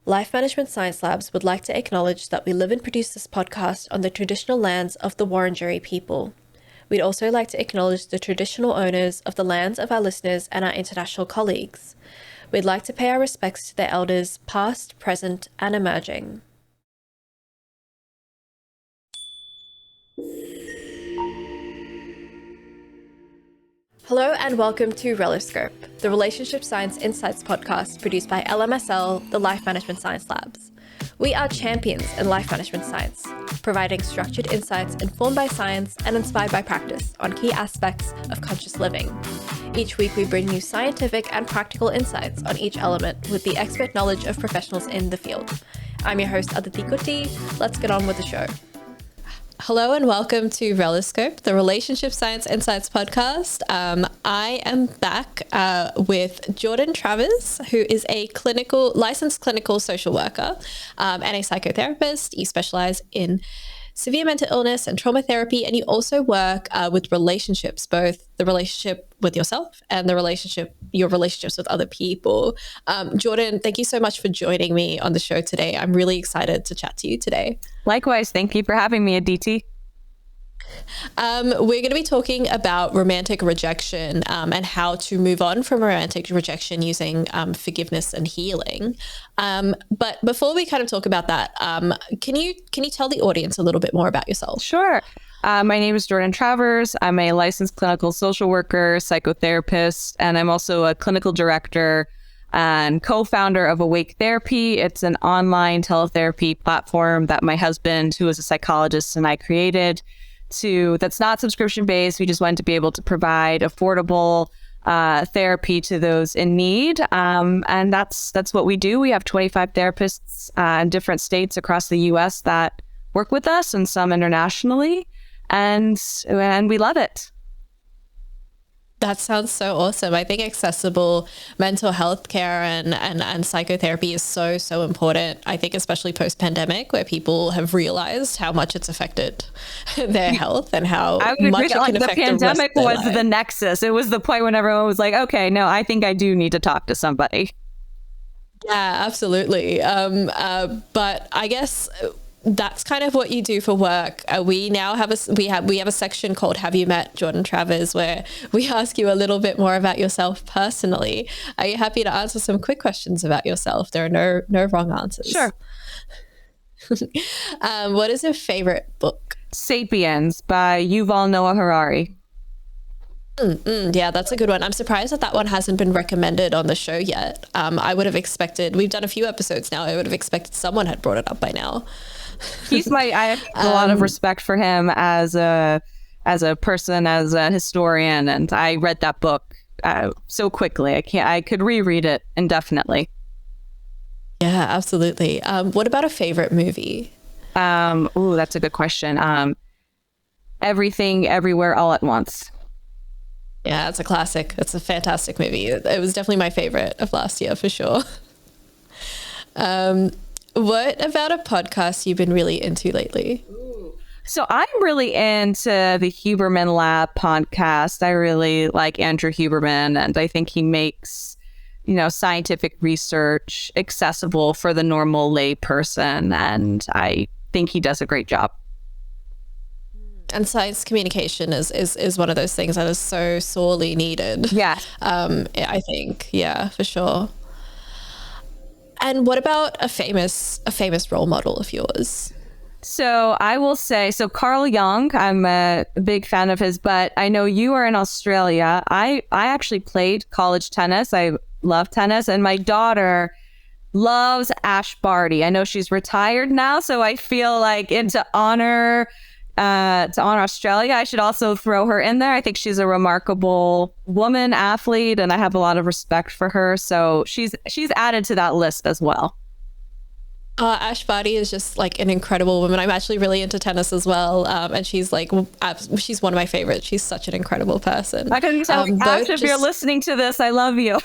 Life Management Science Labs would like to acknowledge that we live and produce this podcast on the traditional lands of the Wurundjeri people. We'd also like to acknowledge the traditional owners of the lands of our listeners and our international colleagues. We'd like to pay our respects to their elders, past, present, and emerging. Hello and welcome to Reloscope, the Relationship Science Insights podcast produced by LMSL, the Life Management Science Labs. We are champions in life management science, providing structured insights informed by science and inspired by practice on key aspects of conscious living. Each week we bring you scientific and practical insights on each element with the expert knowledge of professionals in the field. I'm your host Aditi Kuti. Let's get on with the show. Hello and welcome to Reloscope, the Relationship Science Insights podcast. I am back with Jourdan Travers, who is a licensed clinical social worker and a psychotherapist. You specialize in severe mental illness and trauma therapy, and you also work with relationships, both the relationship with yourself and your relationships with other people. Jourdan, thank you so much for joining me on the show today. I'm really excited to chat to you today. Likewise, thank you for having me, Aditi. We're going to be talking about romantic rejection and how to move on from romantic rejection using forgiveness and healing. But before we kind of talk about that, can you tell the audience a little bit more about yourself? Sure. My name is Jourdan Travers. I'm a licensed clinical social worker, psychotherapist, and I'm also a clinical director and co-founder of Awake Therapy. It's an online teletherapy platform that my husband, who is a psychologist, and I created. That's not subscription based. We just wanted to be able to provide affordable therapy to those in need, and that's what we do. We have 25 therapists in different states across the U.S. that work with us, and some internationally, and we love it. That sounds so awesome. I think accessible mental health care and psychotherapy is so important. I think especially post-pandemic, where people have realized how much it's affected their health and how much it can affect the pandemic the rest of their was life. the nexus. It was the point when everyone was like, okay, no, I think I do need to talk to somebody. Yeah, absolutely. But I guess that's kind of what you do for work. We now have a section called Have You Met Jourdan Travers, where we ask you a little bit more about yourself personally. Are you happy to answer some quick questions about yourself? There are no wrong answers. Sure. What is your favorite book? Sapiens by Yuval Noah Harari. Yeah, that's a good one. I'm surprised that one hasn't been recommended on the show yet. I would have expected, we've done a few episodes now, I would have expected someone had brought it up by now. I have a lot of respect for him as a person, as a historian, and I read that book so quickly. I could reread it indefinitely. Yeah, absolutely. What about a favorite movie? That's a good question. Everything, Everywhere, All at Once. Yeah, it's a classic. It's a fantastic movie. It was definitely my favorite of last year for sure. What about a podcast you've been really into lately? So I'm really into the Huberman Lab podcast. I really like Andrew Huberman, and I think he makes, scientific research accessible for the normal lay person, and I think he does a great job. And science communication is one of those things that is so sorely needed. Yeah. I think, yeah, for sure. And what about a famous role model of yours? So I will say, Carl Jung, I'm a big fan of his, but I know you are in Australia. I actually played college tennis. I love tennis, and my daughter loves Ash Barty. I know she's retired now, so I feel like to honor Australia, I should also throw her in there. I think she's a remarkable woman athlete, and I have a lot of respect for her. So she's added to that list as well. Ash Barty is just like an incredible woman. I'm actually really into tennis as well, and she's she's one of my favorites. She's such an incredible person. I can tell Ash, if you're listening to this, I love you.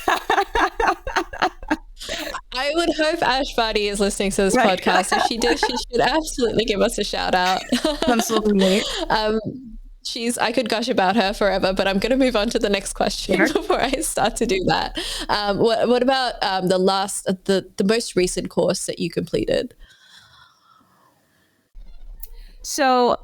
I would hope Ash Barty is listening to this podcast. If she did, she should absolutely give us a shout out. Absolutely. I could gush about her forever, but I'm going to move on to the next question before I start to do that. What about the most recent course that you completed? So,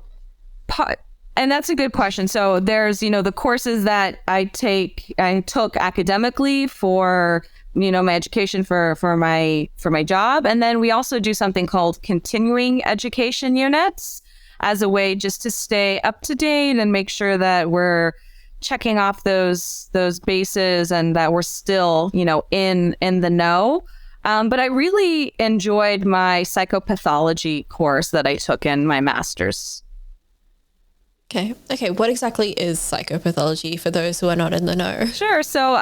and that's a good question. So there's, the courses that I took academically for, my education for my job. And then we also do something called continuing education units as a way just to stay up to date and make sure that we're checking off those bases and that we're still, in the know. But I really enjoyed my psychopathology course that I took in my master's. Okay. What exactly is psychopathology for those who are not in the know? Sure. So,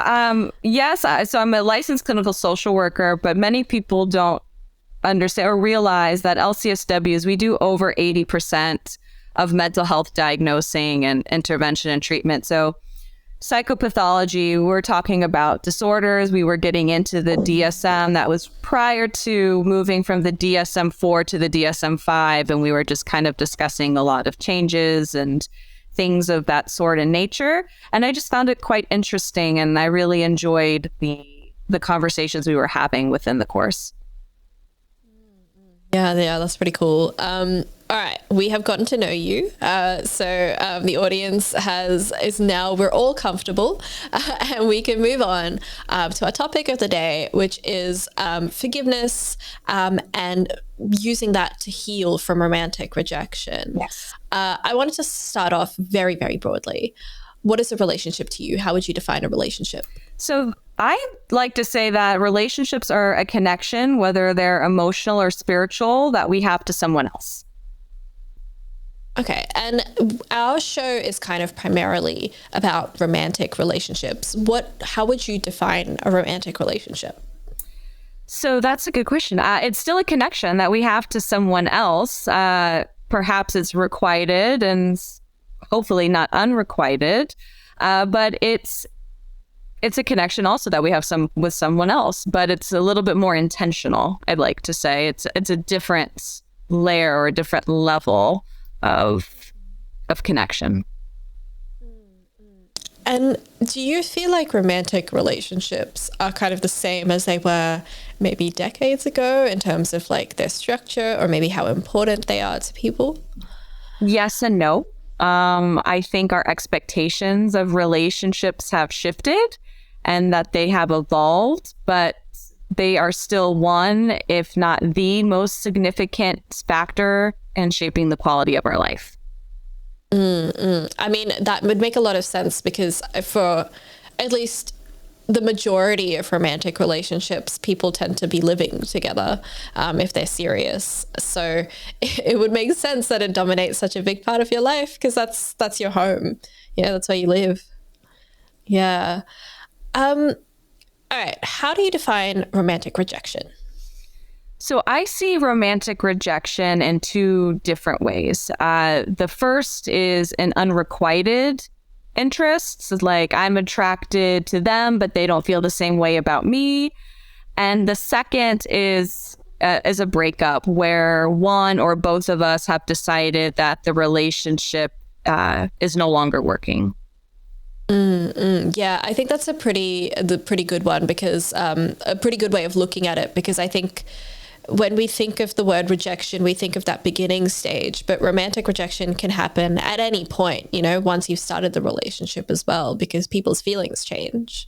so I'm a licensed clinical social worker, but many people don't understand or realize that LCSWs, we do over 80% of mental health diagnosing and intervention and treatment. So psychopathology, we're talking about disorders. We were getting into the DSM. That was prior to moving from the DSM-4 to the DSM-5. And we were just kind of discussing a lot of changes and things of that sort in nature. And I just found it quite interesting. And I really enjoyed the conversations we were having within the course. Yeah, that's pretty cool. All right, we have gotten to know you. So the audience is now, we're all comfortable and we can move on to our topic of the day, which is forgiveness and using that to heal from romantic rejection. Yes. I wanted to start off very, very broadly. What is a relationship to you? How would you define a relationship? So I like to say that relationships are a connection, whether they're emotional or spiritual, that we have to someone else. Okay, and our show is kind of primarily about romantic relationships. How would you define a romantic relationship? So that's a good question. It's still a connection that we have to someone else. Perhaps it's requited and hopefully not unrequited, but it's a connection also that we have with someone else, but it's a little bit more intentional. I'd like to say it's a different layer or a different level of connection. And do you feel like romantic relationships are kind of the same as they were maybe decades ago in terms of like their structure or maybe how important they are to people? Yes and no. I think our expectations of relationships have shifted and that they have evolved, but they are still one, if not the most significant factor in shaping the quality of our life. I mean, that would make a lot of sense because for at least the majority of romantic relationships, people tend to be living together if they're serious. So it would make sense that it dominates such a big part of your life because that's your home. Yeah, that's where you live. Yeah. All right. How do you define romantic rejection? So I see romantic rejection in two different ways. The first is an unrequited interest, like I'm attracted to them, but they don't feel the same way about me. And the second is a breakup where one or both of us have decided that the relationship is no longer working. Yeah, I think that's the pretty good one because a pretty good way of looking at it, because I think when we think of the word rejection, we think of that beginning stage, but romantic rejection can happen at any point, once you've started the relationship as well, because people's feelings change.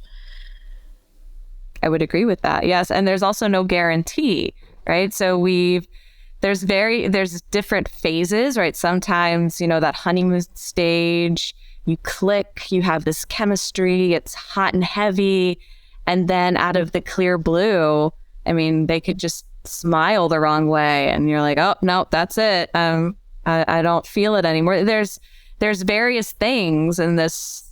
I would agree with that. Yes. And there's also no guarantee, right? So there's different phases, right? Sometimes, that honeymoon stage, you click, you have this chemistry, it's hot and heavy. And then out of the clear blue, I mean, they could just smile the wrong way and you're like, oh no, that's it. I don't feel it anymore. There's various things in this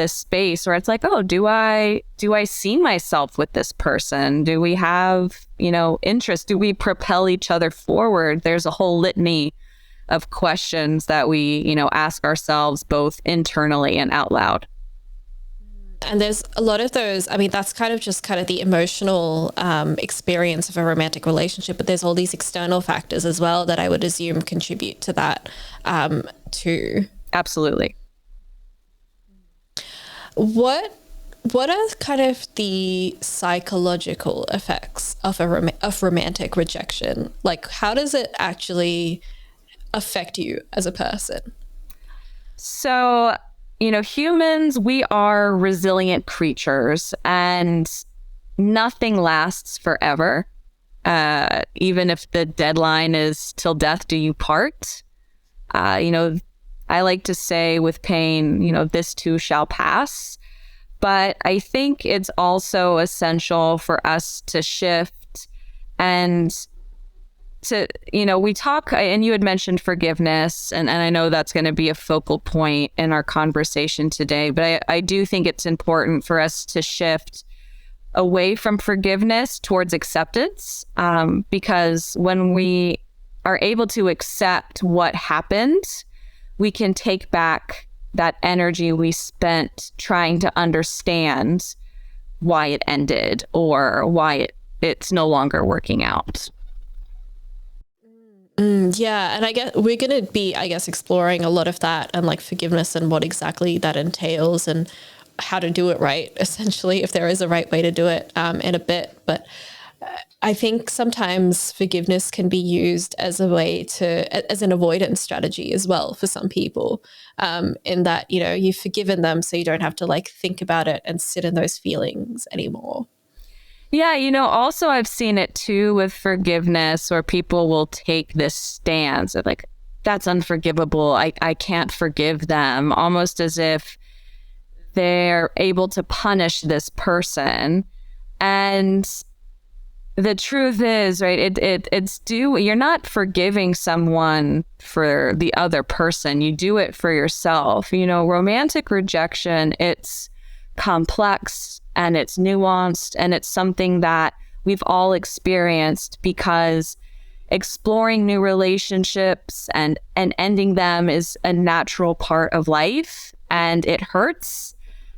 space where it's like, oh, do I see myself with this person? Do we have, interest? Do we propel each other forward? There's a whole litany of questions that we, ask ourselves both internally and out loud. And there's a lot of those. I mean, that's kind of the emotional experience of a romantic relationship, but there's all these external factors as well that I would assume contribute to that too. Absolutely. What are kind of the psychological effects of of romantic rejection? Like, how does it actually affect you as a person? So, humans, we are resilient creatures, and nothing lasts forever. Even if the deadline is till death do you part. I like to say with pain, this too shall pass. But I think it's also essential for us to shift and to, we talk, and you had mentioned forgiveness, and I know that's going to be a focal point in our conversation today, but I do think it's important for us to shift away from forgiveness towards acceptance, because when we are able to accept what happened, we can take back that energy we spent trying to understand why it ended or why it's no longer working out. Yeah, and I guess we're going to be, exploring a lot of that and like forgiveness and what exactly that entails and how to do it right, essentially, if there is a right way to do it, in a bit. But I think sometimes forgiveness can be used as a way as an avoidance strategy as well for some people, in that, you've forgiven them so you don't have to like think about it and sit in those feelings anymore. Yeah, also I've seen it too with forgiveness, where people will take this stance of like, that's unforgivable. I can't forgive them, almost as if they're able to punish this person. And the truth is, right, you're not forgiving someone for the other person. You do it for yourself. Romantic rejection, it's complex and it's nuanced, and it's something that we've all experienced, because exploring new relationships and ending them is a natural part of life, and it hurts.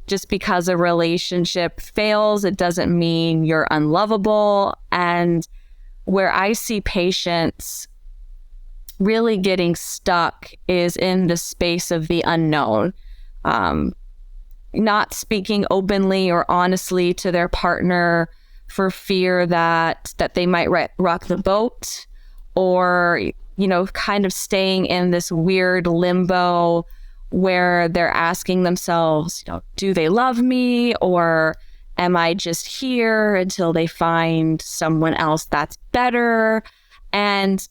Just because a relationship fails, it doesn't mean you're unlovable. And where I see patients really getting stuck is in the space of the unknown, not speaking openly or honestly to their partner for fear that they might rock the boat, or, kind of staying in this weird limbo where they're asking themselves, do they love me, or am I just here until they find someone else that's better? And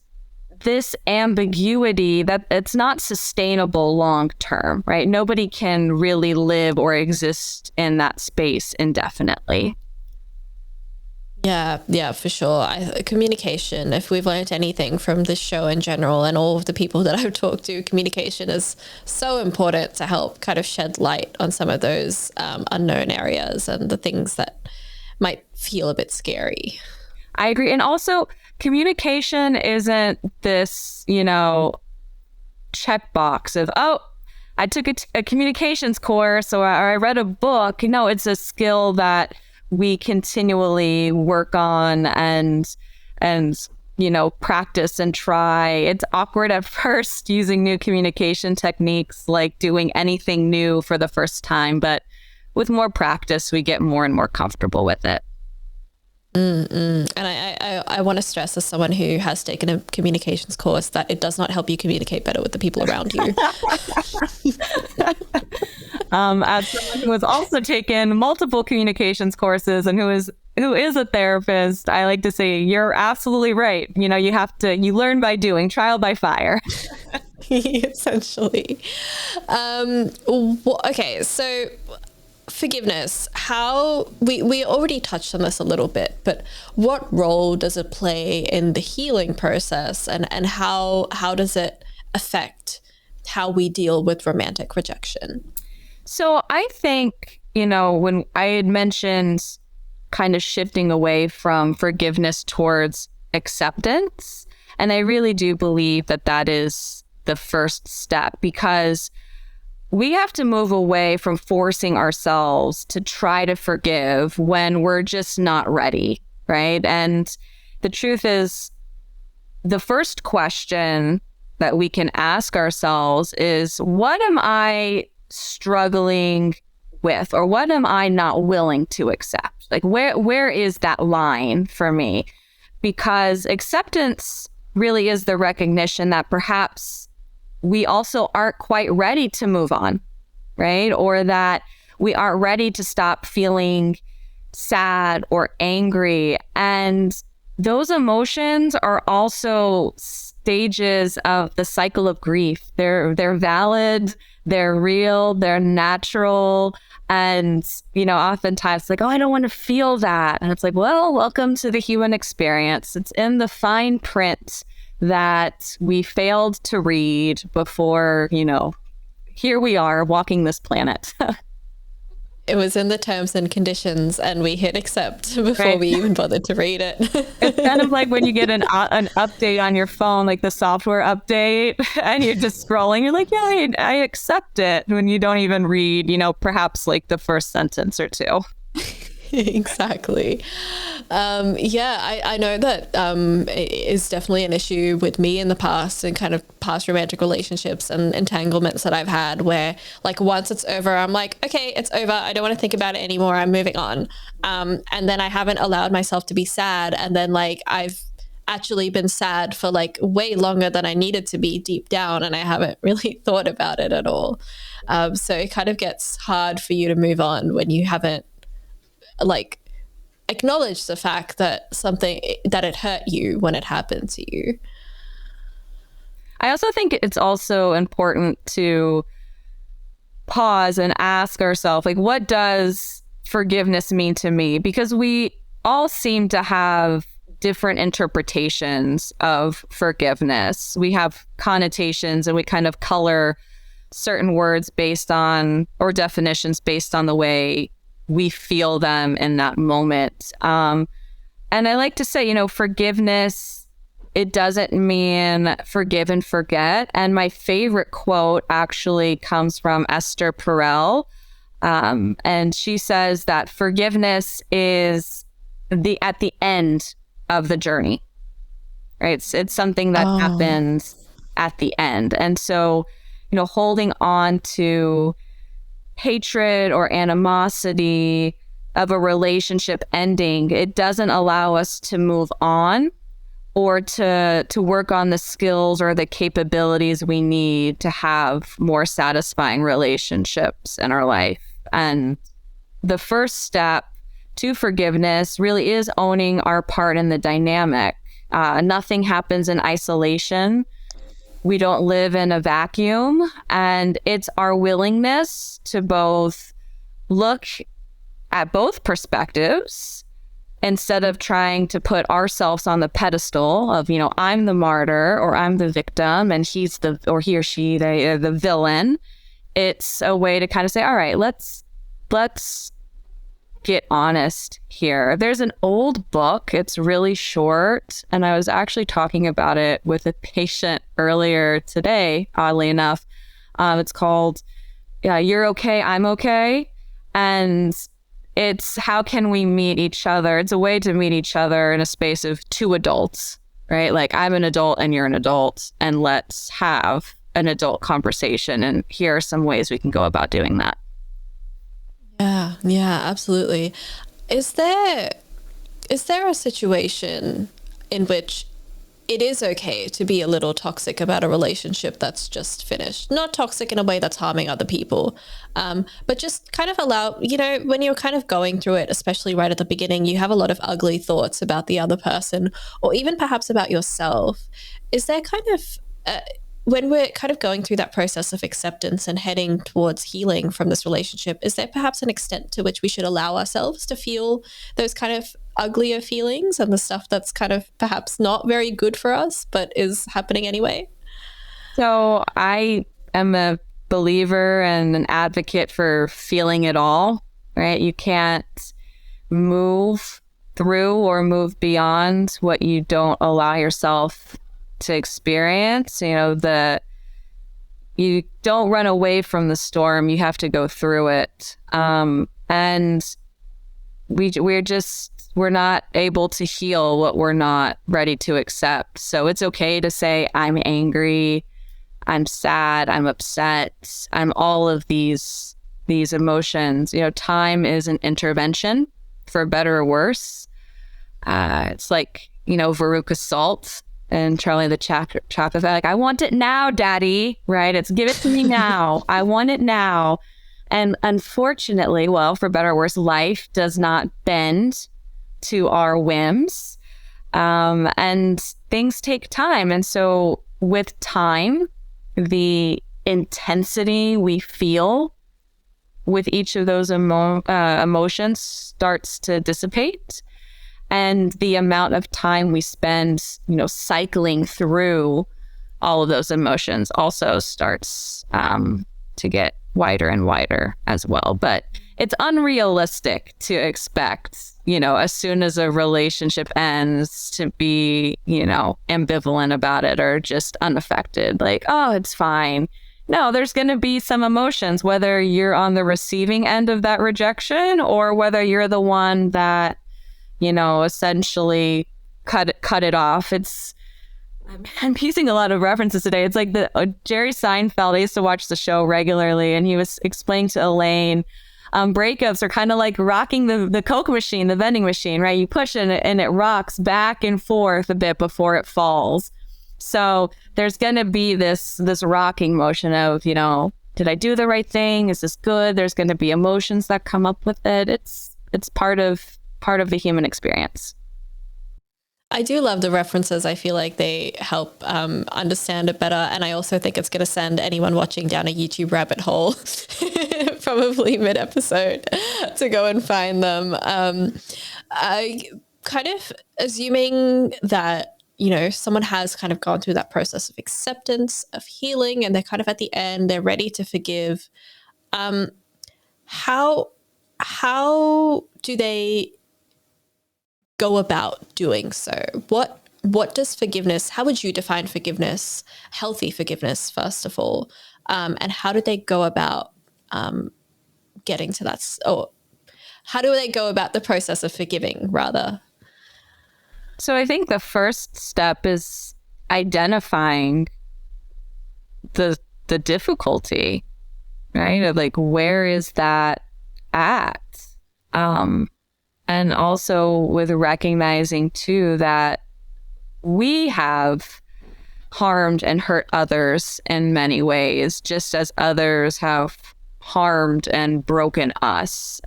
this ambiguity, that it's not sustainable long term, right? Nobody can really live or exist in that space indefinitely. Yeah, for sure. Communication, if we've learned anything from this show in general and all of the people that I've talked to, communication is so important to help kind of shed light on some of those unknown areas and the things that might feel a bit scary. I agree. And also, communication isn't this, checkbox of, oh, I took a communications course or I read a book. No, it's a skill that we continually work on and practice and try. It's awkward at first using new communication techniques, like doing anything new for the first time, but with more practice, we get more and more comfortable with it. And I want to stress, as someone who has taken a communications course, that it does not help you communicate better with the people around you. As someone who has also taken multiple communications courses and who is a therapist, I like to say you're absolutely right. You learn by doing, trial by fire. Essentially. Okay, so forgiveness, how we already touched on this a little bit, but what role does it play in the healing process, and how does it affect how we deal with romantic rejection? So I think, when I had mentioned kind of shifting away from forgiveness towards acceptance, and I really do believe that is the first step, because we have to move away from forcing ourselves to try to forgive when we're just not ready, right? And the truth is, the first question that we can ask ourselves is, what am I struggling with, or what am I not willing to accept? Like, where is that line for me? Because acceptance really is the recognition that perhaps we also aren't quite ready to move on, right? Or that we aren't ready to stop feeling sad or angry. And those emotions are also stages of the cycle of grief. They're valid, they're real, they're natural. And, oftentimes like, oh, I don't want to feel that. And it's like, well, welcome to the human experience. It's in the fine print that we failed to read before, here we are walking this planet. It was in the terms and conditions, and we hit accept before we even bothered to read it. It's kind of like when you get an update on your phone, like the software update, and you're just scrolling. You're like, yeah, I accept it, when you don't even read, perhaps like the first sentence or two. Exactly. I know that it is definitely an issue with me in the past, and kind of past romantic relationships and entanglements that I've had, where like once it's over, I'm like, okay, it's over. I don't want to think about it anymore. I'm moving on. And then I haven't allowed myself to be sad. And then like I've actually been sad for like way longer than I needed to be deep down, and I haven't really thought about it at all. So it kind of gets hard for you to move on when you haven't like acknowledge the fact that it hurt you when it happened to you. I also think it's also important to pause and ask ourselves, like, what does forgiveness mean to me? Because we all seem to have different interpretations of forgiveness. We have connotations, and we kind of color certain words based on, or definitions based on the way we feel them in that moment. And I like to say, forgiveness, it doesn't mean forgive and forget. And my favorite quote actually comes from Esther Perel. And she says that forgiveness is at the end of the journey, right? It's something that happens at the end. And so, holding on to hatred or animosity of a relationship ending, it doesn't allow us to move on or to work on the skills or the capabilities we need to have more satisfying relationships in our life. And the first step to forgiveness really is owning our part in the dynamic. Nothing happens in isolation. We don't live in a vacuum, and it's our willingness to both look at both perspectives instead of trying to put ourselves on the pedestal of, I'm the martyr, or I'm the victim, and he or she, the villain. It's a way to kind of say, all right, let's get honest here. There's an old book. It's really short, and I was actually talking about it with a patient earlier today, oddly enough. It's called You're Okay, I'm Okay. And it's how can we meet each other? It's a way to meet each other in a space of two adults, right? Like, I'm an adult and you're an adult, and let's have an adult conversation. And here are some ways we can go about doing that. Yeah, absolutely. Is there a situation in which it is okay to be a little toxic about a relationship that's just finished? Not toxic in a way that's harming other people, but just kind of allow, when you're kind of going through it, especially right at the beginning, you have a lot of ugly thoughts about the other person, or even perhaps about yourself. Is there kind of when we're kind of going through that process of acceptance and heading towards healing from this relationship, is there perhaps an extent to which we should allow ourselves to feel those kind of uglier feelings and the stuff that's kind of perhaps not very good for us, but is happening anyway? So I am a believer and an advocate for feeling it all, right? You can't move through or move beyond what you don't allow yourself to experience. You don't run away from the storm, you have to go through it. And we're just we're not able to heal what we're not ready to accept. So it's okay to say, I'm angry, I'm sad, I'm upset, I'm all of these emotions. Time is an intervention, for better or worse. It's like, Veruca Salt and Charlie the Chocolate, like, I want it now, Daddy, right? It's give it to me now. I want it now. And unfortunately, well, for better or worse, life does not bend to our whims. And things take time. And so with time, the intensity we feel with each of those emotions starts to dissipate. And the amount of time we spend, cycling through all of those emotions also starts to get wider and wider as well. But it's unrealistic to expect, as soon as a relationship ends, to be, ambivalent about it or just unaffected. Like, oh, it's fine. No, there's going to be some emotions, whether you're on the receiving end of that rejection or whether you're the one that, essentially cut it off. I'm using a lot of references today. It's like Jerry Seinfeld. I used to watch the show regularly, and he was explaining to Elaine, breakups are kind of like rocking the Coke machine, the vending machine, right? You push it and it rocks back and forth a bit before it falls. So there's going to be this rocking motion of, did I do the right thing? Is this good? There's going to be emotions that come up with it. It's part of the human experience. I do love the references. I feel like they help understand it better. And I also think it's going to send anyone watching down a YouTube rabbit hole, probably mid-episode, to go and find them. I kind of assuming that, someone has kind of gone through that process of acceptance, of healing, and they're kind of at the end, they're ready to forgive. How do they go about doing so? What does forgiveness, how would you define forgiveness, healthy forgiveness, first of all? And how do they go about getting to that? Or how do they go about the process of forgiving, rather? So I think the first step is identifying the difficulty, right? Of like, where is that at? And also with recognizing too that we have harmed and hurt others in many ways, just as others have harmed and broken us.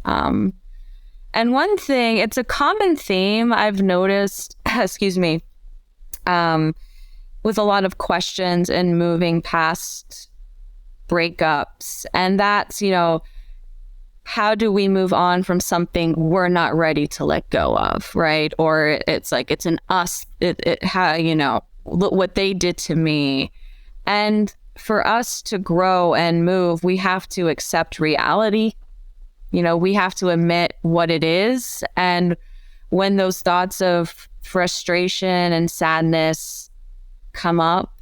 And one thing, it's a common theme I've noticed, with a lot of questions and moving past breakups. And that's, how do we move on from something we're not ready to let go of, right? Or it's like, it's an us, look what they did to me. And for us to grow and move, we have to accept reality. We have to admit what it is. And when those thoughts of frustration and sadness come up,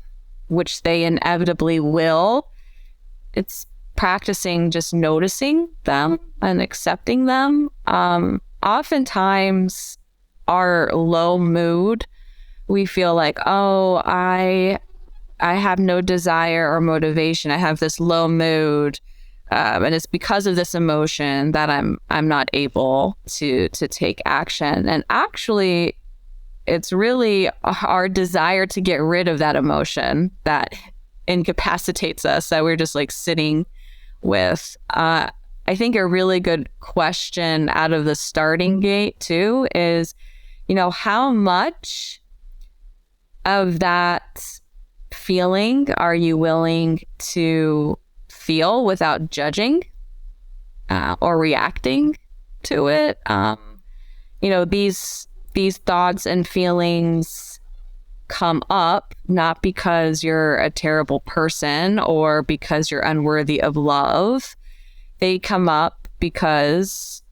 which they inevitably will, it's practicing just noticing them and accepting them. Oftentimes our low mood, we feel like, oh, I have no desire or motivation. I have this low mood. And it's because of this emotion that I'm not able to take action. And actually, it's really our desire to get rid of that emotion that incapacitates us, that we're just like sitting with. I think a really good question out of the starting gate too is, how much of that feeling are you willing to feel without judging or reacting to it? These thoughts and feelings come up not because you're a terrible person or because you're unworthy of love. They come up because,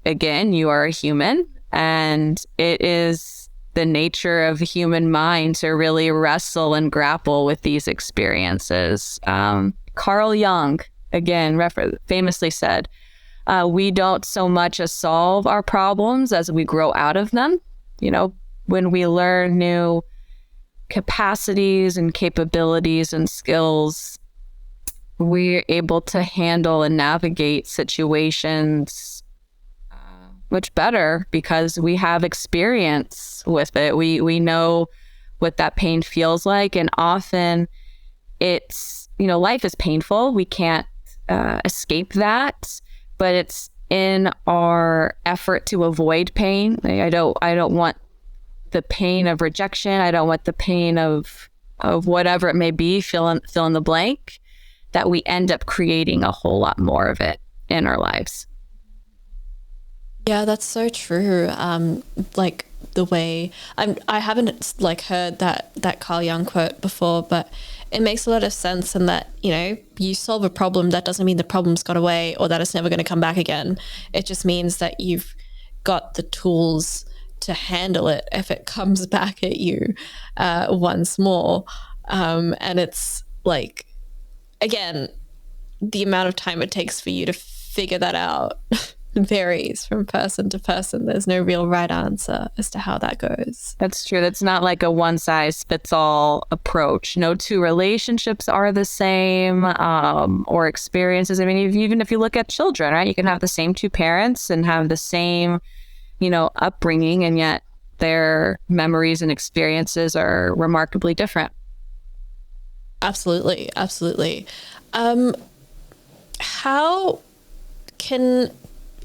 again, you are a human, and it is the nature of the human mind to really wrestle and grapple with these experiences. Carl Jung, again, famously said, We don't so much as solve our problems as we grow out of them. When we learn new capacities and capabilities and skills, we're able to handle and navigate situations much better because we have experience with it. We know what that pain feels like. And often it's, life is painful. We can't escape that, but it's in our effort to avoid pain. I don't want the pain of rejection. I don't want the pain of whatever it may be, fill in the blank, that we end up creating a whole lot more of it in our lives. Yeah, that's so true. Like the way I haven't heard that Carl Jung quote before, but it makes a lot of sense in that, you solve a problem, that doesn't mean the problem's got away or that it's never going to come back again. It just means that you've got the tools to handle it if it comes back at you once more. And it's like, again, the amount of time it takes for you to figure that out varies from person to person. There's no real right answer as to how that goes. That's true. That's not like a one size fits all approach. No two relationships are the same, or experiences. I mean, even if you look at children, right? You can have the same two parents and have the same, upbringing, and yet their memories and experiences are remarkably different. Absolutely. Absolutely. How can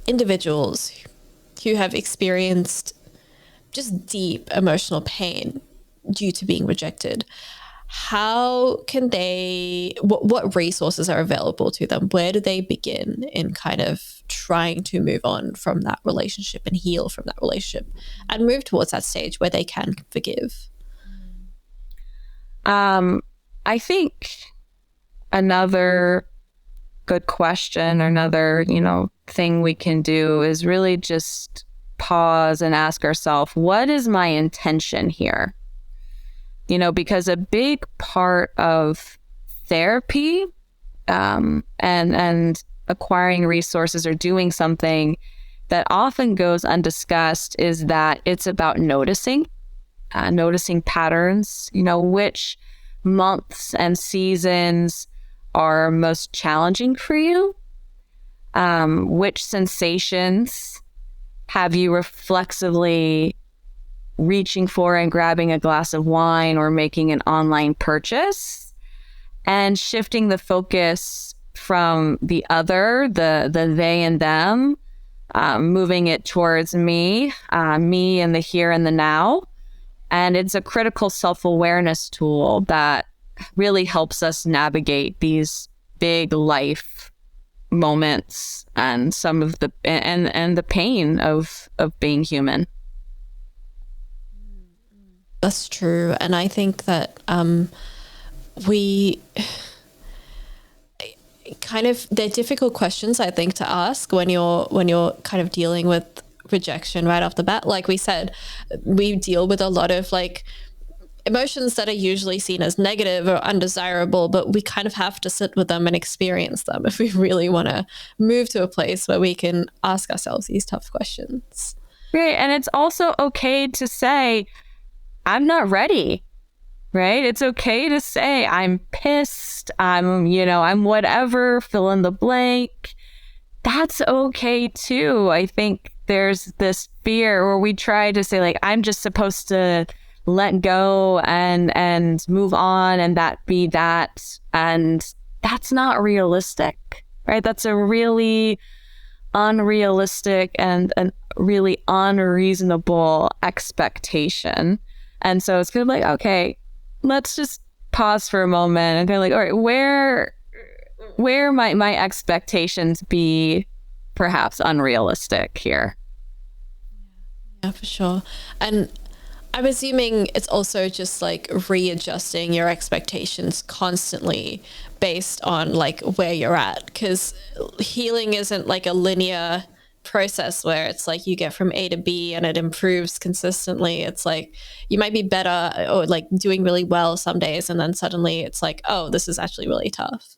individuals who have experienced just deep emotional pain due to being rejected, how can they, what resources are available to them? Where do they begin in kind of trying to move on from that relationship and heal from that relationship and move towards that stage where they can forgive? I think another good question, or another, thing we can do is really just pause and ask ourselves, what is my intention here? Because a big part of therapy and acquiring resources or doing something that often goes undiscussed is that it's about noticing patterns, which months and seasons are most challenging for you, which sensations have you reflexively reaching for and grabbing a glass of wine or making an online purchase, and shifting the focus from the other, the they and them, moving it towards me in the here and the now. And it's a critical self-awareness tool that really helps us navigate these big life moments and some of the and the pain of being human. That's true. And I think that we kind of, they're difficult questions, I think, to ask when you're kind of dealing with rejection right off the bat. Like we said, we deal with a lot of emotions that are usually seen as negative or undesirable, but we kind of have to sit with them and experience them if we really want to move to a place where we can ask ourselves these tough questions. Right. And it's also okay to say, I'm not ready, right? It's okay to say, I'm pissed, I'm whatever, fill in the blank. That's okay too. I think there's this fear where we try to say I'm just supposed to let go and move on and that be that. And that's not realistic, right? That's a really unrealistic and really unreasonable expectation. And so it's kind of okay, let's just pause for a moment and kind of all right, where might my expectations be perhaps unrealistic here? Yeah, for sure. And I'm assuming it's also just readjusting your expectations constantly based on where you're at, because healing isn't a linear process where it's you get from A to B and it improves consistently. It's you might be better or doing really well some days, and then suddenly it's oh, this is actually really tough.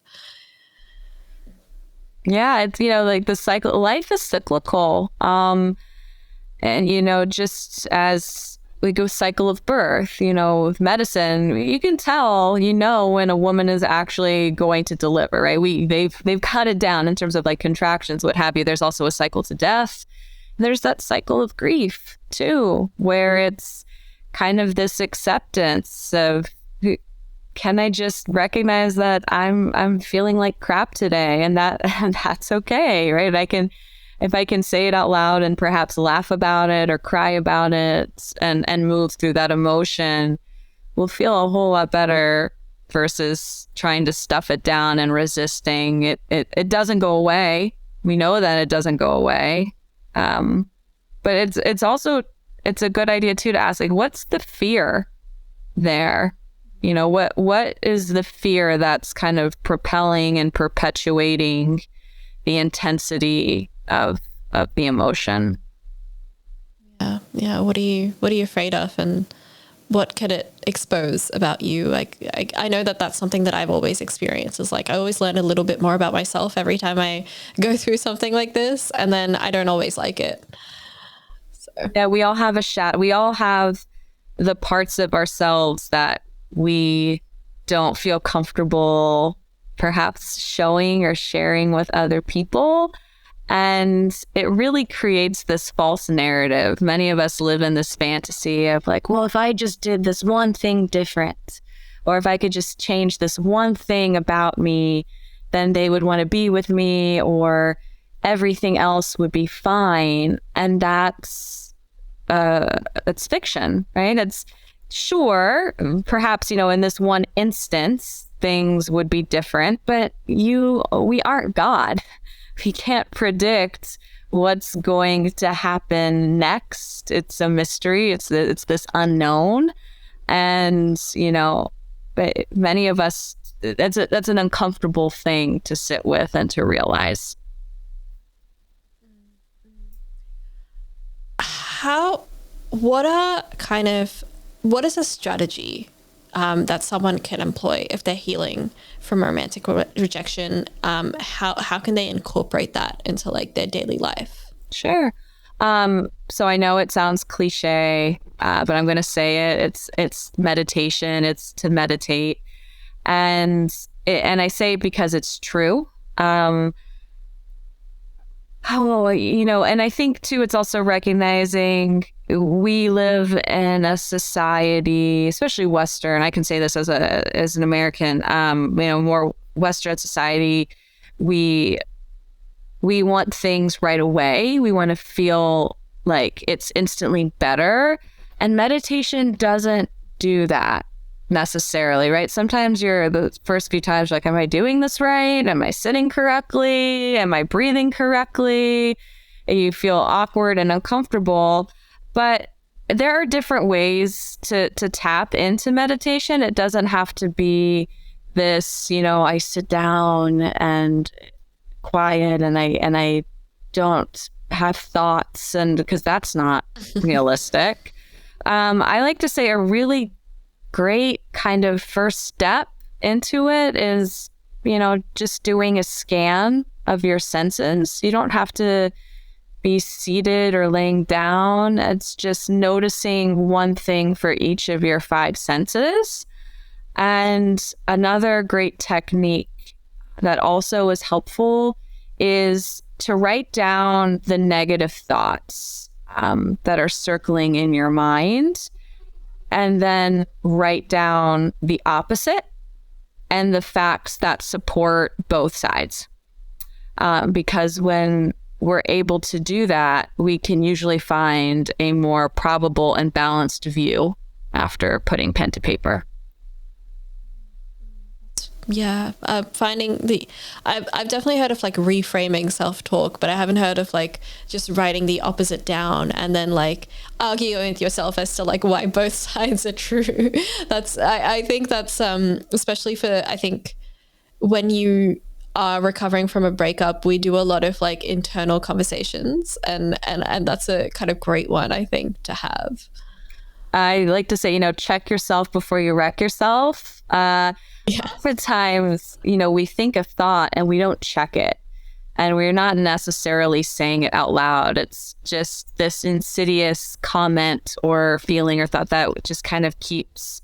Yeah, it's, like the cycle, life is cyclical. And, just as we go cycle of birth, with medicine, you can tell, when a woman is actually going to deliver, right? They've cut it down in terms of like contractions, what have you. There's also a cycle to death. There's that cycle of grief too, where it's kind of this acceptance of, can I just recognize that I'm feeling like crap today, and that's okay, right? If I can say it out loud and perhaps laugh about it or cry about it and move through that emotion, we'll feel a whole lot better versus trying to stuff it down and resisting it. It doesn't go away. We know that it doesn't go away. But it's also a good idea too to ask, like, what's the fear there? What is the fear that's kind of propelling and perpetuating the intensity of the emotion? Yeah. What are you afraid of, and what could it expose about you? Like, I know that that's something that I've always experienced, is like I always learn a little bit more about myself every time I go through something like this, and then I don't always like it. So yeah, we all have a shadow. We all have the parts of ourselves that we don't feel comfortable perhaps showing or sharing with other people. And it really creates this false narrative. Many of us live in this fantasy of like, well, if I just did this one thing different, or if I could just change this one thing about me, then they would want to be with me, or everything else would be fine. And that's fiction, right? It's sure, perhaps, in this one instance, things would be different, but we aren't God. We can't predict what's going to happen next. It's a mystery. It's this unknown. And, but many of us, that's an uncomfortable thing to sit with and to realize. What is a strategy that someone can employ if they're healing from romantic rejection? How can they incorporate that into like their daily life? Sure. So I know it sounds cliche, but I'm going to say it. It's meditation. It's to meditate, and I say it because it's true. And I think too, it's also recognizing we live in a society, especially Western. I can say this as an American, more Western society. We want things right away. We want to feel like it's instantly better. And meditation doesn't do that necessarily, right? Sometimes the first few times like, am I doing this right? Am I sitting correctly? Am I breathing correctly? And you feel awkward and uncomfortable. But there are different ways to tap into meditation. It doesn't have to be this, I sit down and quiet and I don't have thoughts, and because that's not realistic. I like to say a really great kind of first step into it is, just doing a scan of your senses. You don't have to be seated or laying down. It's just noticing one thing for each of your 5 senses. And another great technique that also is helpful is to write down the negative thoughts that are circling in your mind, and then write down the opposite and the facts that support both sides. Because when we're able to do that, we can usually find a more probable and balanced view after putting pen to paper. Yeah, finding I've definitely heard of like reframing self-talk, but I haven't heard of like just writing the opposite down and then like arguing with yourself as to like why both sides are true. I think that's especially for, I think when you are recovering from a breakup, we do a lot of like internal conversations, and that's a kind of great one, I think, to have. I like to say, check yourself before you wreck yourself. Oftentimes, we think a thought and we don't check it. And we're not necessarily saying it out loud. It's just this insidious comment or feeling or thought that just kind of keeps,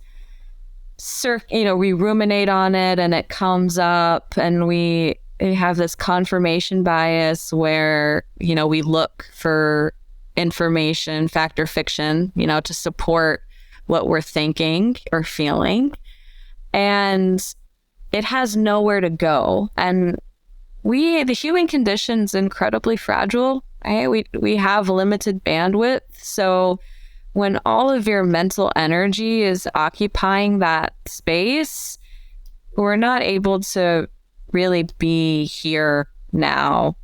we ruminate on it and it comes up, and we have this confirmation bias where, we look for information, fact or fiction, to support what we're thinking or feeling. And it has nowhere to go. And the human condition's incredibly fragile, right? We have limited bandwidth. So when all of your mental energy is occupying that space, we're not able to really be here now,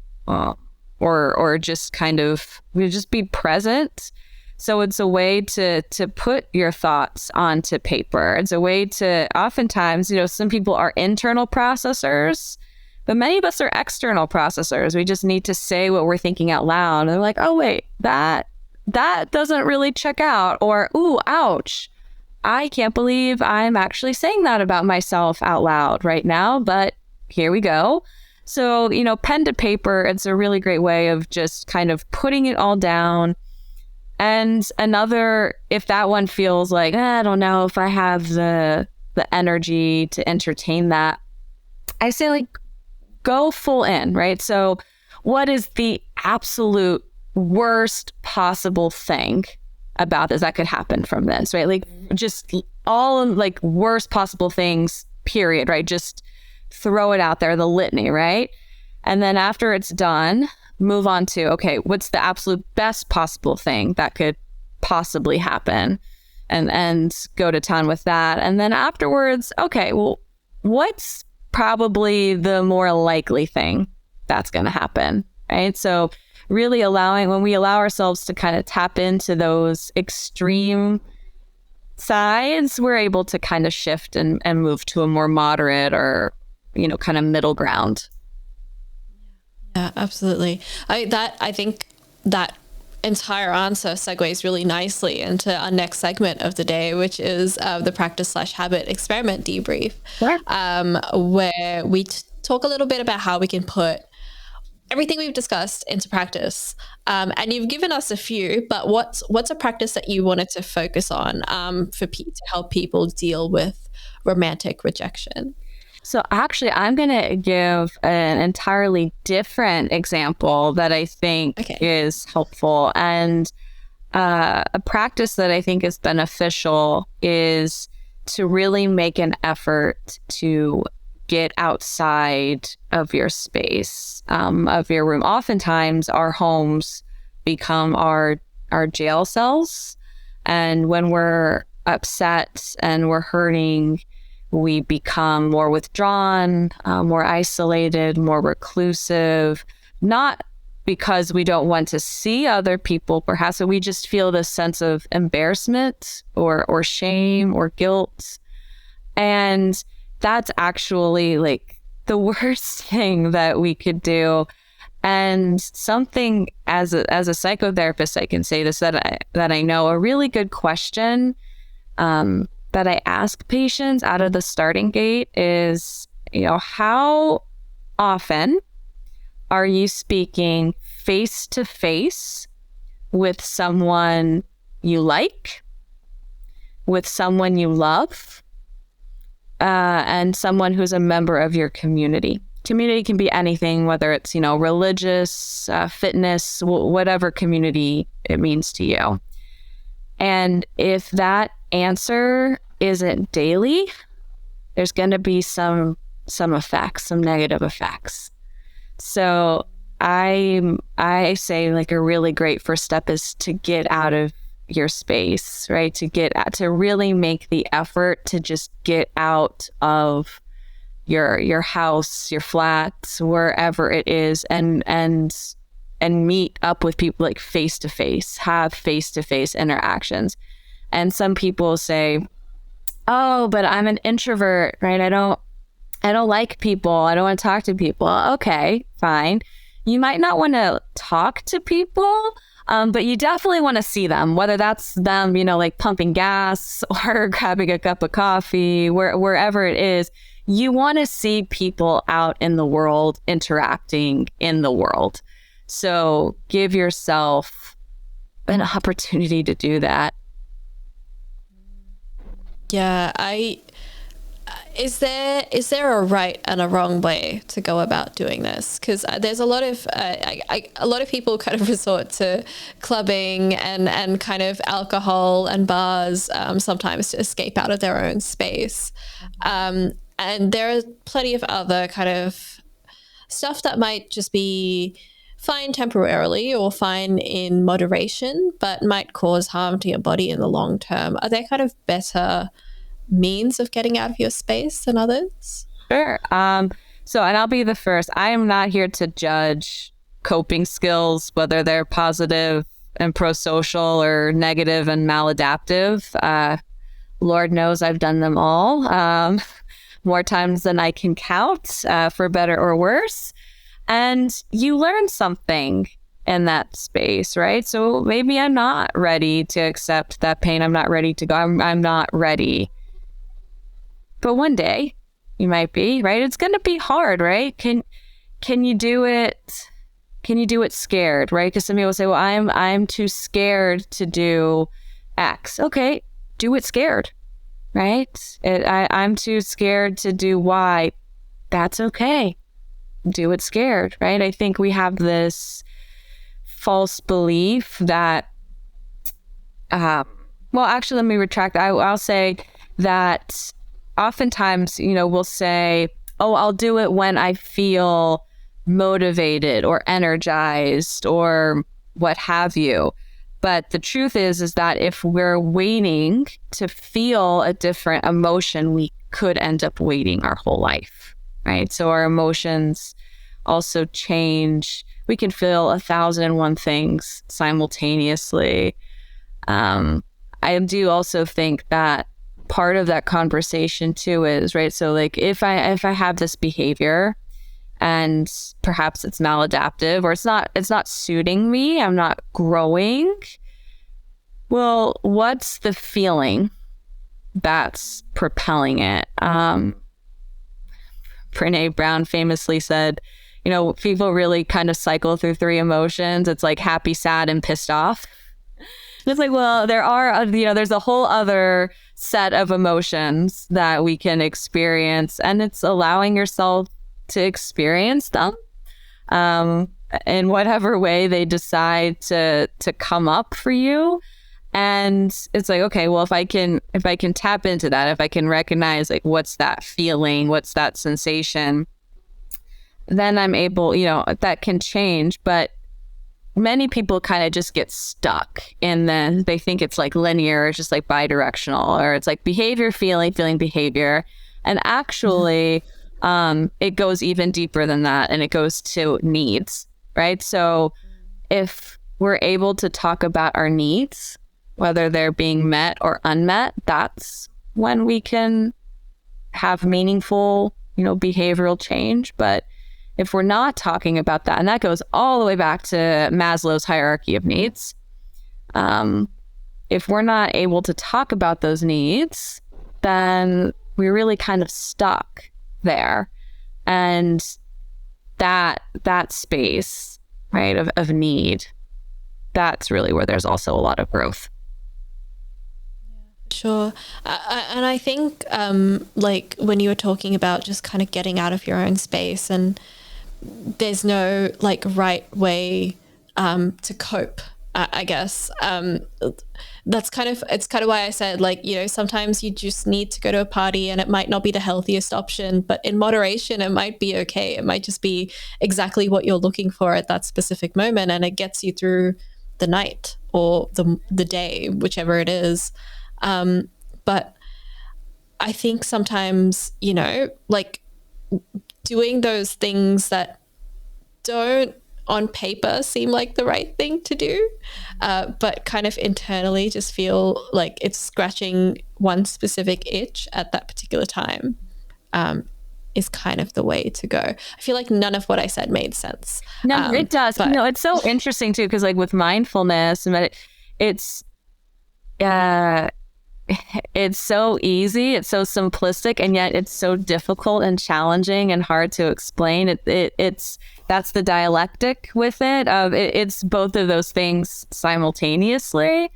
or just kind of, we just be present. So it's a way to put your thoughts onto paper. It's a way to, oftentimes, some people are internal processors, but many of us are external processors. We just need to say what we're thinking out loud. And they're like, oh, wait, that doesn't really check out. Or, ooh, ouch. I can't believe I'm actually saying that about myself out loud right now, but here we go. So, pen to paper, it's a really great way of just kind of putting it all down. And another, if that one feels like, I don't know if I have the energy to entertain that, I say, like, go full in, right? So what is the absolute worst possible thing about this that could happen from this, right? Like, just all like worst possible things, period, right? Just throw it out there, the litany, right? And then after it's done, move on to, okay, what's the absolute best possible thing that could possibly happen? And go to town with that. And then afterwards, okay, well, what's probably the more likely thing that's going to happen, right? So really when we allow ourselves to kind of tap into those extreme sides, we're able to kind of shift and move to a more moderate or, kind of middle ground. Yeah, absolutely. I think that entire answer segues really nicely into our next segment of the day, which is the practice/habit experiment debrief, Sure. Where we talk a little bit about how we can put everything we've discussed into practice. And you've given us a few, but what's a practice that you wanted to focus on to help people deal with romantic rejection? So actually, I'm going to give an entirely different example that I think is helpful. And a practice that I think is beneficial is to really make an effort to get outside of your space, of your room. Oftentimes, our homes become our jail cells. And when we're upset and we're hurting, we become more withdrawn, more isolated, more reclusive, not because we don't want to see other people, perhaps, but we just feel this sense of embarrassment or shame or guilt. And that's actually like the worst thing that we could do. And something as a psychotherapist, I can say this, that I know, a really good question that I ask patients out of the starting gate is, how often are you speaking face to face with someone you like, with someone you love, and someone who's a member of your community? Community can be anything, whether it's, religious, fitness, whatever community it means to you. And if that answer isn't daily, there's going to be some effects, some negative effects. So I say, like, a really great first step is to get out of your space, right? To really make the effort to just get out of your house, your flat, wherever it is, and meet up with people, like, face to face, have face to face interactions. And some people say, oh, but I'm an introvert, right? I don't like people. I don't want to talk to people. Okay, fine. You might not want to talk to people But you definitely want to see them, whether that's them, like pumping gas or grabbing a cup of coffee, wherever it is. You want to see people out in the world interacting in the world. So give yourself an opportunity to do that. Yeah, is there a right and a wrong way to go about doing this? Because there's a lot of people kind of resort to clubbing and kind of alcohol and bars sometimes to escape out of their own space. And there are plenty of other kind of stuff that might just be fine temporarily or fine in moderation, but might cause harm to your body in the long term. Are there kind of better means of getting out of your space than others? Sure. So, and I'll be the first. I am not here to judge coping skills, whether they're positive and pro-social or negative and maladaptive. Lord knows I've done them all, more times than I can count, for better or worse. And you learn something in that space, right? So maybe I'm not ready to accept that pain. I'm not ready to go. I'm not ready. But one day you might be, right? It's going to be hard, right? Can you do it? Can you do it scared, right? Because some people say, well, I'm too scared to do X. Okay, do it scared, right? I'm too scared to do Y. That's okay. Do it scared, right? I think we have this false belief that, well, actually, let me retract. I'll say that oftentimes, we'll say, oh, I'll do it when I feel motivated or energized or what have you. But the truth is that if we're waiting to feel a different emotion, we could end up waiting our whole life, right? So our emotions also change. We can feel 1,001 things simultaneously. I do also think that part of that conversation too is, right, so like if I have this behavior and perhaps it's maladaptive or it's not suiting me, I'm not growing, well, what's the feeling that's propelling it? Brené Brown famously said, people really kind of cycle through 3 emotions. It's like happy, sad, and pissed off. It's like, well, there's a whole other set of emotions that we can experience, and it's allowing yourself to experience them in whatever way they decide to come up for you. And it's like, okay, well, if I can tap into that, if I can recognize like what's that feeling, what's that sensation, then I'm able, that can change. But many people kind of just get stuck in they think it's like linear, it's just like bidirectional, or it's like behavior, feeling, behavior. And actually, it goes even deeper than that, and it goes to needs, right? So if we're able to talk about our needs, whether they're being met or unmet, that's when we can have meaningful, behavioral change. But if we're not talking about that, and that goes all the way back to Maslow's hierarchy of needs, if we're not able to talk about those needs, then we're really kind of stuck there. And that space, right, of need, that's really where there's also a lot of growth. Sure. And I think like when you were talking about just kind of getting out of your own space, and there's no like right way to cope, I guess. It's kind of why I said, like, sometimes you just need to go to a party and it might not be the healthiest option, but in moderation, it might be okay. It might just be exactly what you're looking for at that specific moment, and it gets you through the night or the day, whichever it is. But I think sometimes, like doing those things that don't on paper seem like the right thing to do, but kind of internally just feel like it's scratching one specific itch at that particular time. is kind of the way to go. I feel like none of what I said made sense. No, it does. But it's so interesting too, because like with mindfulness, and it's so easy, it's so simplistic, and yet it's so difficult and challenging and hard to explain. It's that's the dialectic with it. It's both of those things simultaneously,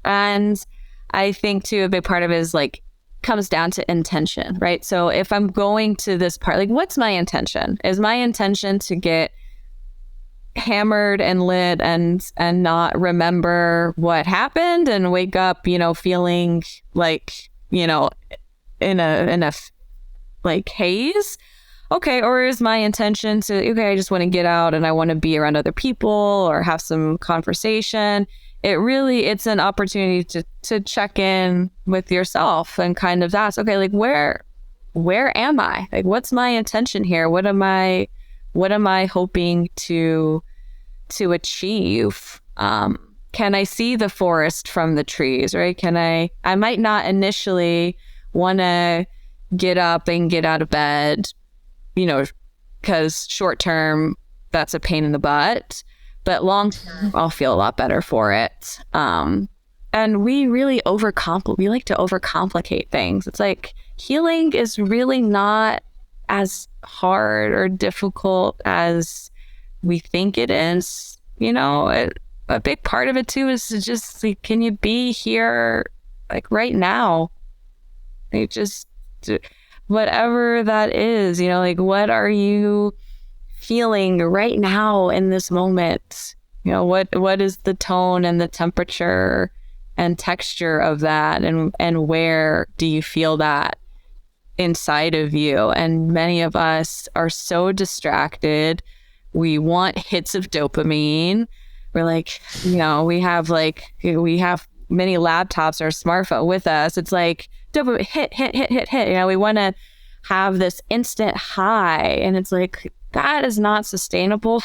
and I think too a big part of it is like comes down to intention, right? So if I'm going to this part, like what's my intention? Is my intention to get hammered and lit and not remember what happened and wake up, feeling like, in a like haze? Okay. Or is my intention to, okay, I just want to get out and I want to be around other people or have some conversation? It's an opportunity to check in with yourself and kind of ask, okay, like where am I? Like, what's my intention here? What am I hoping to achieve? Can I see the forest from the trees, right? I might not initially want to get up and get out of bed, because short term, that's a pain in the butt. But long term, I'll feel a lot better for it. And we really we like to overcomplicate things. It's like healing is really not as hard or difficult as we think it is. A big part of it too is to just like, can you be here like right now? Like just whatever that is, like what are you feeling right now in this moment? What is the tone and the temperature and texture of that, and where do you feel that inside of you? And many of us are so distracted. We want hits of dopamine. We're like, we have many laptops or smartphone with us. It's like dopamine, hit. We want to have this instant high, and it's like, that is not sustainable.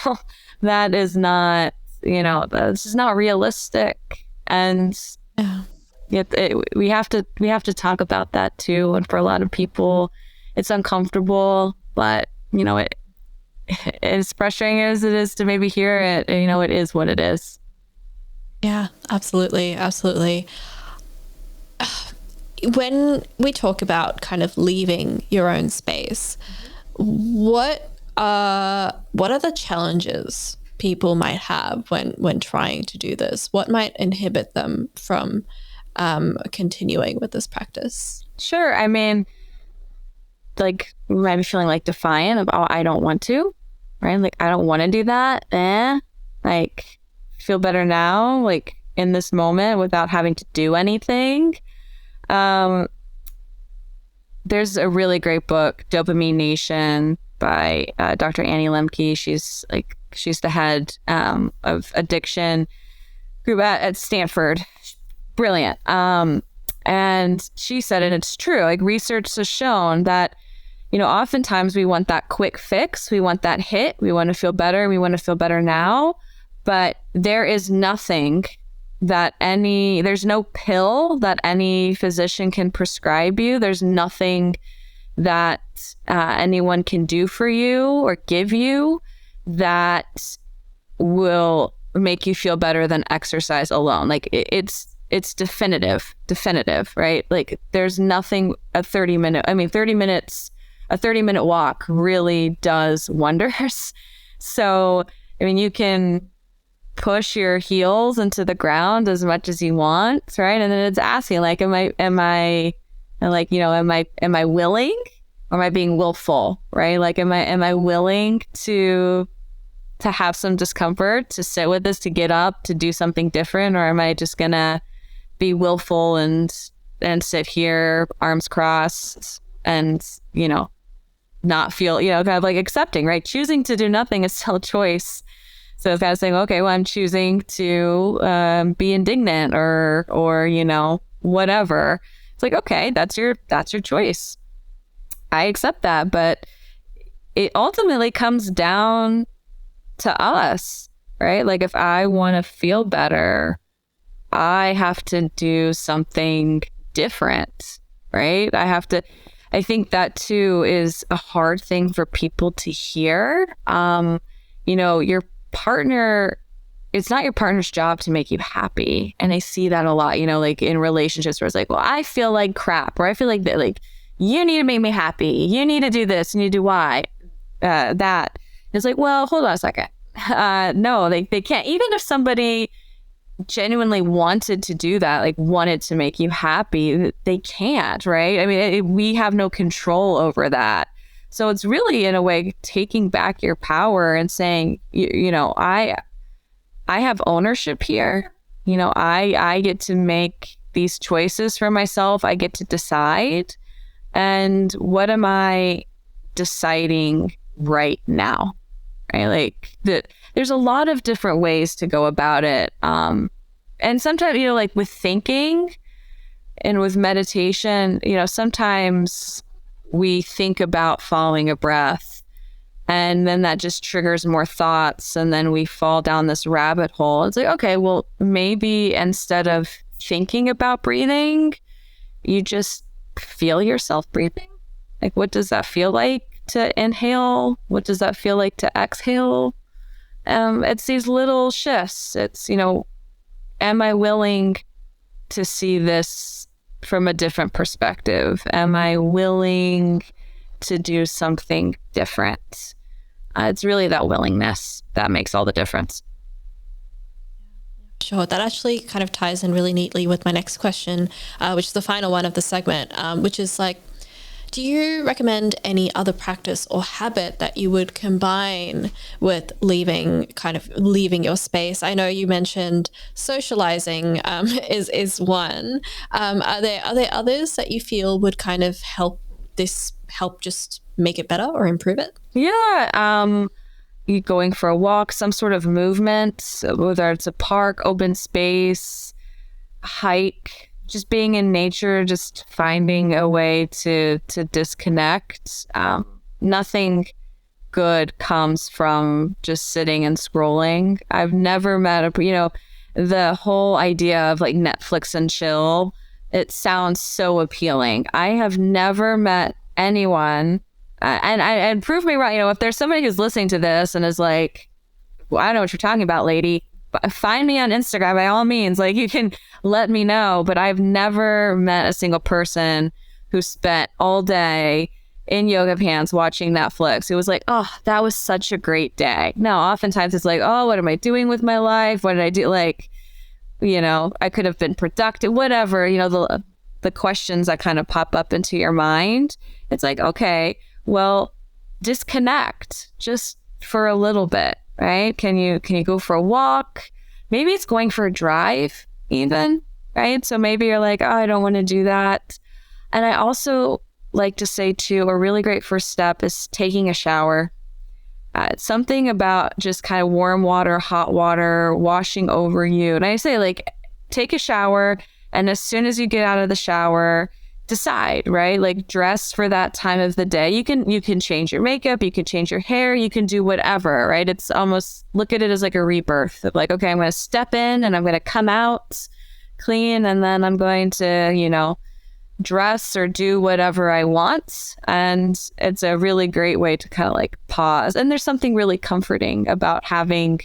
That is not, this is not realistic. And we have to talk about that too. And for a lot of people, it's uncomfortable, but it as frustrating as it is to maybe hear it, it is what it is. Yeah, absolutely. Absolutely. When we talk about kind of leaving your own space, what are the challenges people might have when trying to do this? What might inhibit them from continuing with this practice? Sure. I mean, like, you might be feeling like defiant about, I don't want to, right? Like, I don't want to do that. Like, feel better now, like in this moment without having to do anything. There's a really great book, Dopamine Nation, by Dr. Annie Lemke. She's the head of addiction group at Stanford. Brilliant. And she said, and it's true, like research has shown that, oftentimes we want that quick fix. We want that hit. We want to feel better. We want to feel better now. But there is nothing there's no pill that any physician can prescribe you. There's nothing that anyone can do for you or give you that will make you feel better than exercise alone. Like it's definitive, right? Like there's nothing. A 30-minute walk really does wonders. So, you can push your heels into the ground as much as you want, right? And then it's asking, like, am I willing, or am I being willful, right? Like, am I willing to have some discomfort, to sit with this, to get up, to do something different? Or am I just gonna be willful and sit here, arms crossed, and, not feel, kind of like accepting, right? Choosing to do nothing is still a choice. So it's kind of saying, okay, well, I'm choosing to be indignant or whatever. It's like, okay, that's your choice. I accept that, but it ultimately comes down to us, right? Like, if I want to feel better, I have to do something different, right? I have to, I think that too is a hard thing for people to hear. Your partner, it's not your partner's job to make you happy. And I see that a lot, like in relationships where it's like, well, I feel like crap, or I feel like that, like, you need to make me happy. You need to do this. You need to do that. It's like, well, hold on a second. No, they can't. Even if somebody genuinely wanted to do that, like wanted to make you happy, they can't, right? I mean, we have no control over that. So it's really, in a way, taking back your power and saying, I have ownership here. I get to make these choices for myself. I get to decide. And what am I deciding right now? Right? Like there's a lot of different ways to go about it. And sometimes, like with thinking and with meditation, sometimes we think about following a breath, and then that just triggers more thoughts, and then we fall down this rabbit hole. It's like, okay, well, maybe instead of thinking about breathing, you just feel yourself breathing. Like, what does that feel like to inhale? What does that feel like to exhale? It's these little shifts. It's, am I willing to see this from a different perspective? Am I willing to do something different? It's really that willingness that makes all the difference. Sure. That actually kind of ties in really neatly with my next question, which is the final one of the segment, which is like, do you recommend any other practice or habit that you would combine with leaving your space? I know you mentioned socializing is one. Are there others that you feel would kind of help just make it better or improve it? Yeah. You going for a walk, some sort of movement, whether it's a park, open space, hike, just being in nature, just finding a way to disconnect. Nothing good comes from just sitting and scrolling. I've never met the whole idea of like Netflix and chill. It sounds so appealing. I have never met anyone, and prove me wrong. If there's somebody who's listening to this and is like, well, I don't know what you're talking about, lady, find me on Instagram by all means. Like, you can let me know. But I've never met a single person who spent all day in yoga pants watching Netflix. It was like, oh, that was such a great day. No, oftentimes it's like, oh, what am I doing with my life? What did I do? Like, I could have been productive, whatever, the questions that kind of pop up into your mind. It's like, okay, well, disconnect just for a little bit. Right? Can you go for a walk? Maybe it's going for a drive even, right? So maybe you're like, oh, I don't want to do that. And I also like to say too, a really great first step is taking a shower. Something about just kind of warm water, hot water, washing over you. And I say, like, take a shower. And as soon as you get out of the shower, decide, right? Like, dress for that time of the day. You can change your makeup, you can change your hair, you can do whatever, right? It's almost, look at it as like a rebirth of like, okay, I'm going to step in and I'm going to come out clean, and then I'm going to, dress or do whatever I want. And it's a really great way to kind of like pause. And there's something really comforting about having,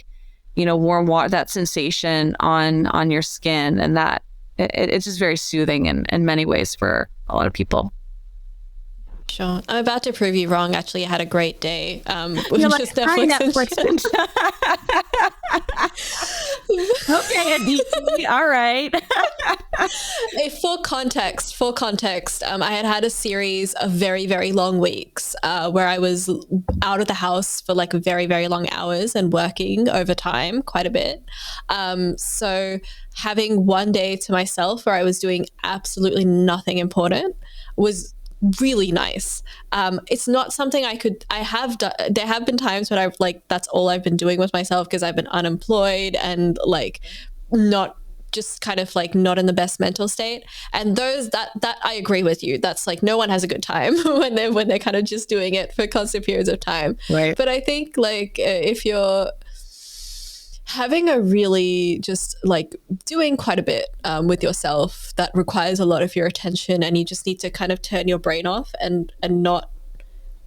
warm water, that sensation on your skin, and that it's just very soothing in many ways for a lot of people. Sure. I'm about to prove you wrong. Actually, I had a great day. With just Netflix and Okay, Aditi. All right. For context, I had a series of very, very long weeks where I was out of the house for like very, very long hours and working overtime quite a bit. So having one day to myself where I was doing absolutely nothing important was really nice. It's not something I have done. There have been times when I've like, that's all I've been doing with myself because I've been unemployed and like not just kind of like not in the best mental state. And those that I agree with you. That's like, no one has a good time when they're kind of just doing it for constant periods of time. Right. But I think like if you're having a really just like doing quite a bit with yourself that requires a lot of your attention, and you just need to kind of turn your brain off and not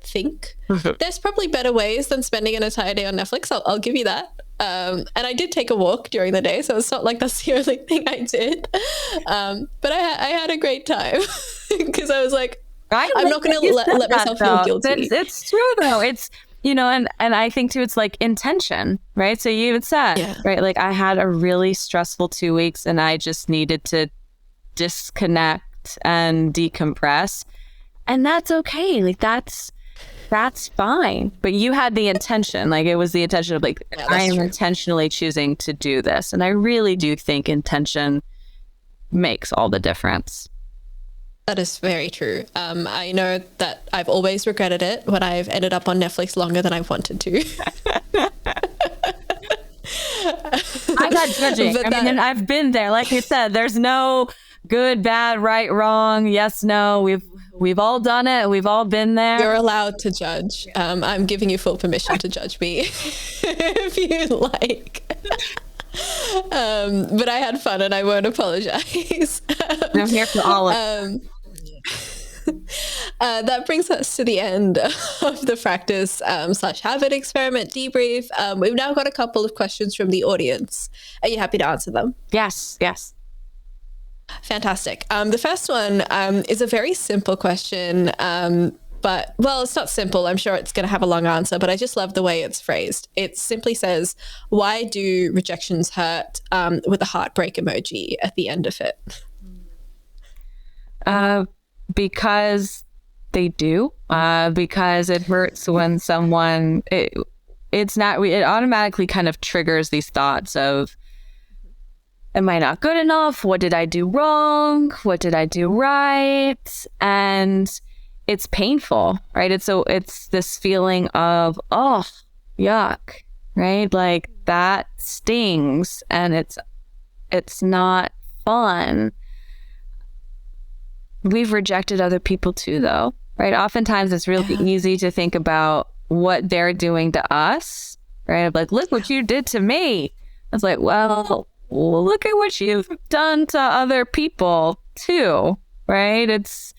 think. There's probably better ways than spending an entire day on Netflix. I'll give you that. And I did take a walk during the day, so it's not like that's the only thing I did. But I had a great time because I was like, I'm not going to let myself feel guilty. It's true though. It's, you know, and I think too, it's like intention, right? So you even said, right? Like I had a really stressful 2 weeks and I just needed to disconnect and decompress. And that's okay. Like that's fine. But you had the intention, like it was the intention of like, I am intentionally choosing to do this. And I really do think intention makes all the difference. That is very true. I know that I've always regretted it when I've ended up on Netflix longer than I wanted to. I'm not judging. And I've been there. Like I said, there's no good, bad, right, wrong, yes, no. We've all done it. We've all been there. You're allowed to judge. I'm giving you full permission to judge me if you like. But I had fun and I won't apologize. I'm here for all of it. That brings us to the end of the practice / habit experiment debrief. We've now got a couple of questions from the audience. Are you happy to answer them? Yes. Fantastic. The first one is a very simple question, but, well, it's not simple. I'm sure it's going to have a long answer, but I just love the way it's phrased. It simply says, why do rejections hurt, with a heartbreak emoji at the end of it? Because they do. Because it hurts when someone, it automatically kind of triggers these thoughts of, am I not good enough? What did I do wrong? What did I do right? And it's painful, right? It's this feeling of, oh, yuck, right? Like that stings and it's not fun. We've rejected other people too, though, right? Oftentimes it's really easy to think about what they're doing to us, right? Like, look what you did to me. It's like, well, look at what you've done to other people too, right? It's,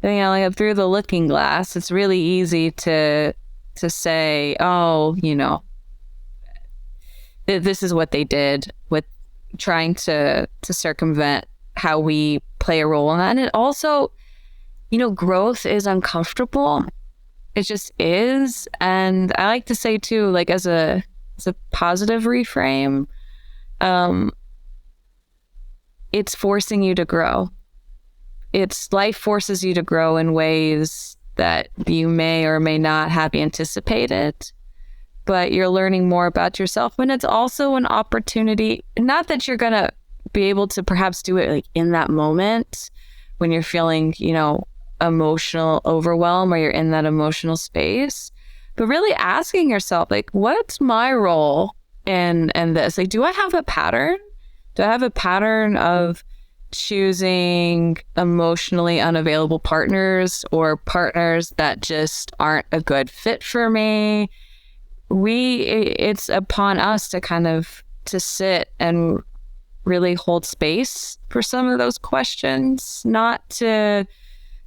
you know, like through the looking glass, it's really easy to say, oh, you know, this is what they did with trying to circumvent how we play a role in that. And it also, you know, growth is uncomfortable. It just is. And I like to say too, like as a positive reframe, it's forcing you to grow. Life forces you to grow in ways that you may or may not have anticipated, but you're learning more about yourself. And it's also an opportunity, not that you're going to be able to perhaps do it like in that moment when you're feeling, you know, emotional overwhelm or you're in that emotional space, but really asking yourself, like, what's my role in this? Like, do I have a pattern? Do I have a pattern of choosing emotionally unavailable partners or partners that just aren't a good fit for me? It's upon us to kind of to sit and really hold space for some of those questions, not to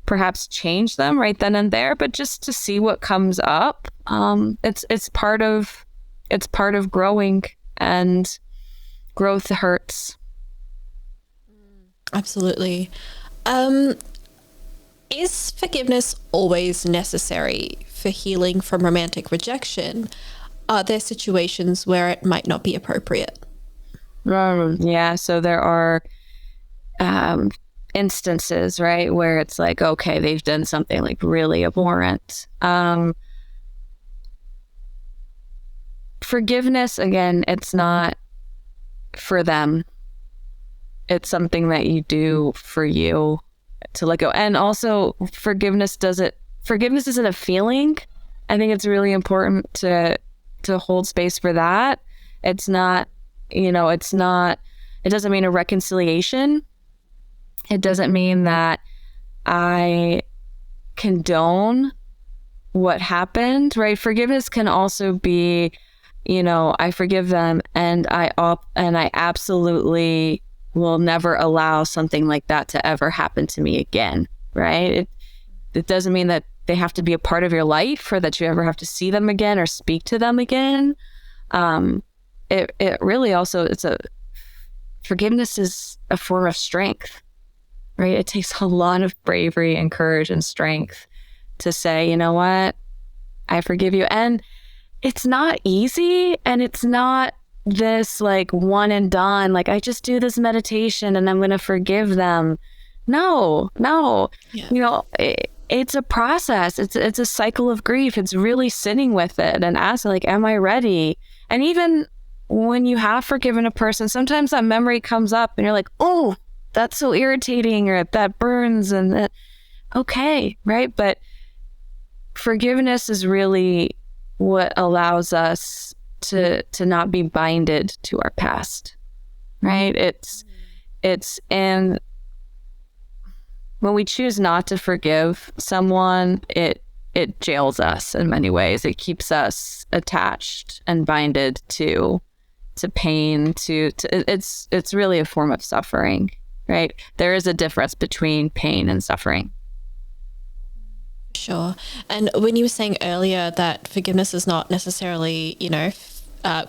perhaps change them right then and there, but just to see what comes up. It's part of growing, and growth hurts. Absolutely. Is forgiveness always necessary for healing from romantic rejection? Are there situations where it might not be appropriate? Yeah, so there are instances, right, where it's like, okay, they've done something like really abhorrent. Forgiveness, again, it's not for them. It's something that you do for you to let go. And also forgiveness isn't a feeling. I think it's really important to hold space for that. It's not, it doesn't mean a reconciliation. It doesn't mean that I condone what happened, right? Forgiveness can also be I forgive them, and I absolutely will never allow something like that to ever happen to me again, right? It doesn't mean that they have to be a part of your life or that you ever have to see them again or speak to them again. It really also, forgiveness is a form of strength, right? It takes a lot of bravery and courage and strength to say, you know what, I forgive you. And it's not easy, and it's not this like one and done, like I just do this meditation and I'm going to forgive them. No. Yeah. It's a process. It's a cycle of grief. It's really sitting with it and asking, like, am I ready? And even when you have forgiven a person, sometimes that memory comes up and you're like, oh, that's so irritating, or that burns, and that, okay, right? But forgiveness is really what allows us to not be binded to our past, right? And when we choose not to forgive someone, it jails us in many ways. It keeps us attached and binded to pain, it's really a form of suffering, right? There is a difference between pain and suffering. Sure. And when you were saying earlier that forgiveness is not necessarily,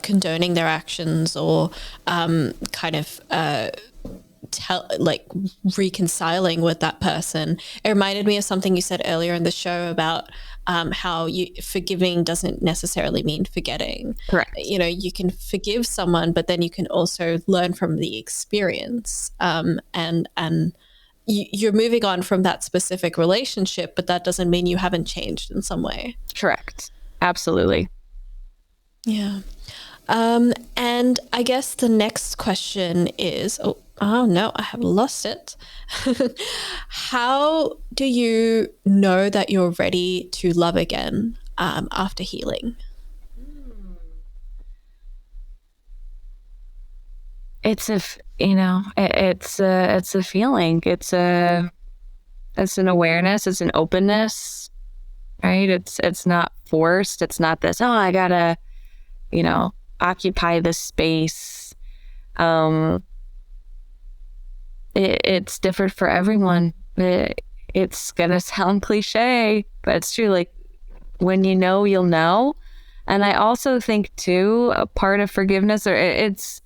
condoning their actions or reconciling with that person, it reminded me of something you said earlier in the show about how forgiving doesn't necessarily mean forgetting. Correct. You can forgive someone, but then you can also learn from the experience, and you're moving on from that specific relationship, but that doesn't mean you haven't changed in some way. Correct. Absolutely. Yeah. And I guess the next question is, oh no, I have lost it. How do you know that you're ready to love again after healing? It's a feeling. It's an awareness. It's an openness, right? It's not forced. It's not this, oh, I gotta, occupy this space. It's different for everyone. It's gonna sound cliche, but it's true. Like, when you know, you'll know. And I also think too, a part of forgiveness, or it's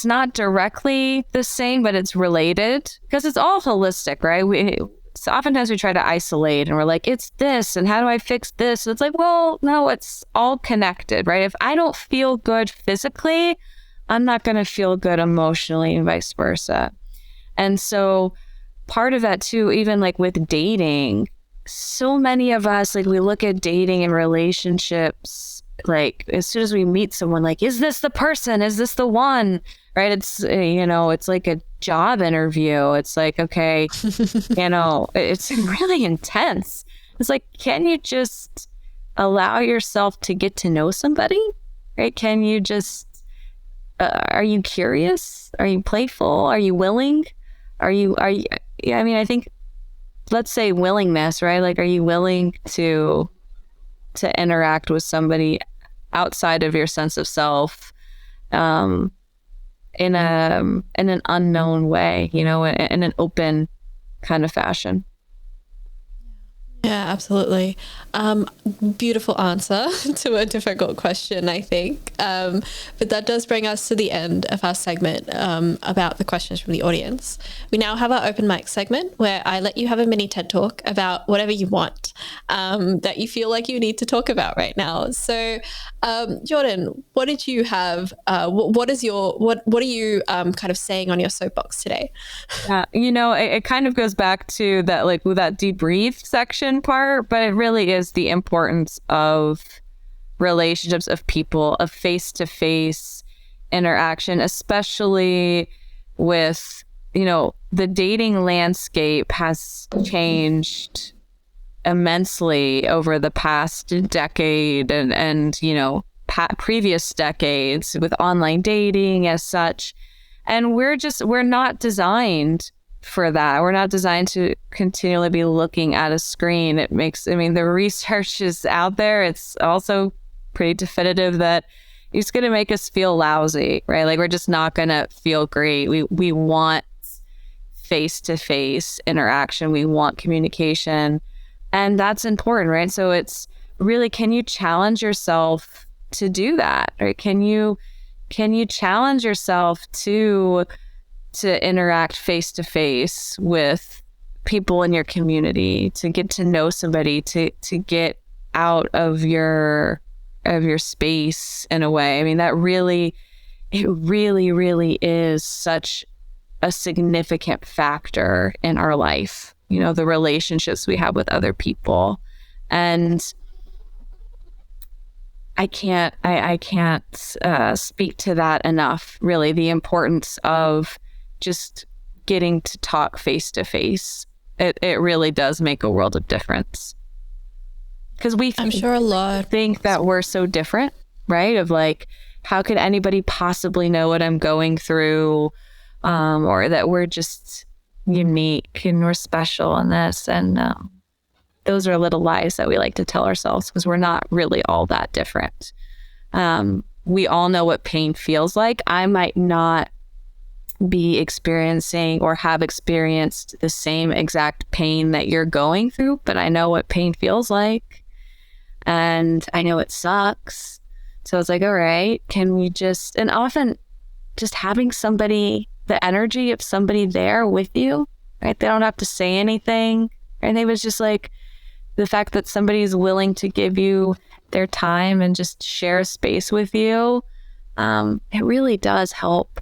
not directly the same, but it's related, because it's all holistic, right? So oftentimes we try to isolate and we're like, it's this, and how do I fix this? And it's like, well, no, it's all connected, right? If I don't feel good physically, I'm not going to feel good emotionally, and vice versa. And so part of that too, even like with dating, so many of us, like, we look at dating and relationships, like, as soon as we meet someone, like, is this the person? Is this the one? Right? It's, it's like a job interview. It's like, okay, it's really intense. It's like, can you just allow yourself to get to know somebody? Right? Can you just, are you curious? Are you playful? Are you willing? I think, let's say willingness, right? Like, are you willing to interact with somebody outside of your sense of self, in an unknown way, in an open kind of fashion? Yeah, absolutely. Beautiful answer to a difficult question, I think. But that does bring us to the end of our segment about the questions from the audience. We now have our open mic segment where I let you have a mini TED talk about whatever you want that you feel like you need to talk about right now. So, Jourdan, what did you have? What are you kind of saying on your soapbox today? Yeah, it kind of goes back to that, like, with that debrief section part, but it really is the importance of relationships, of people, of face-to-face interaction, especially with, the dating landscape has changed immensely over the past decade and previous decades with online dating as such. And we're not designed for that. We're not designed to continually be looking at a screen. The research is out there. It's also pretty definitive that it's going to make us feel lousy, right? Like we're just not going to feel great. We want face-to-face interaction. We want communication, and that's important, right? So it's really, can you challenge yourself to do that, right? Can you challenge yourself to interact face-to-face with people in your community, to get to know somebody, to get out of your space in a way? I mean, it really is such a significant factor in our life, the relationships we have with other people. And I can't speak to that enough, really, the importance of just getting to talk face to face. It really does make a world of difference. Because I'm sure a lot think that we're so different, right? Of like, how could anybody possibly know what I'm going through? Or that we're just unique and we're special in this. And those are little lies that we like to tell ourselves, because we're not really all that different. We all know what pain feels like. I might not be experiencing or have experienced the same exact pain that you're going through, but I know what pain feels like. And I know it sucks. So it's like, all right, can we and often just having somebody, the energy of somebody there with you, right? They don't have to say anything. And it was just like the fact that somebody's willing to give you their time and just share space with you. It really does help.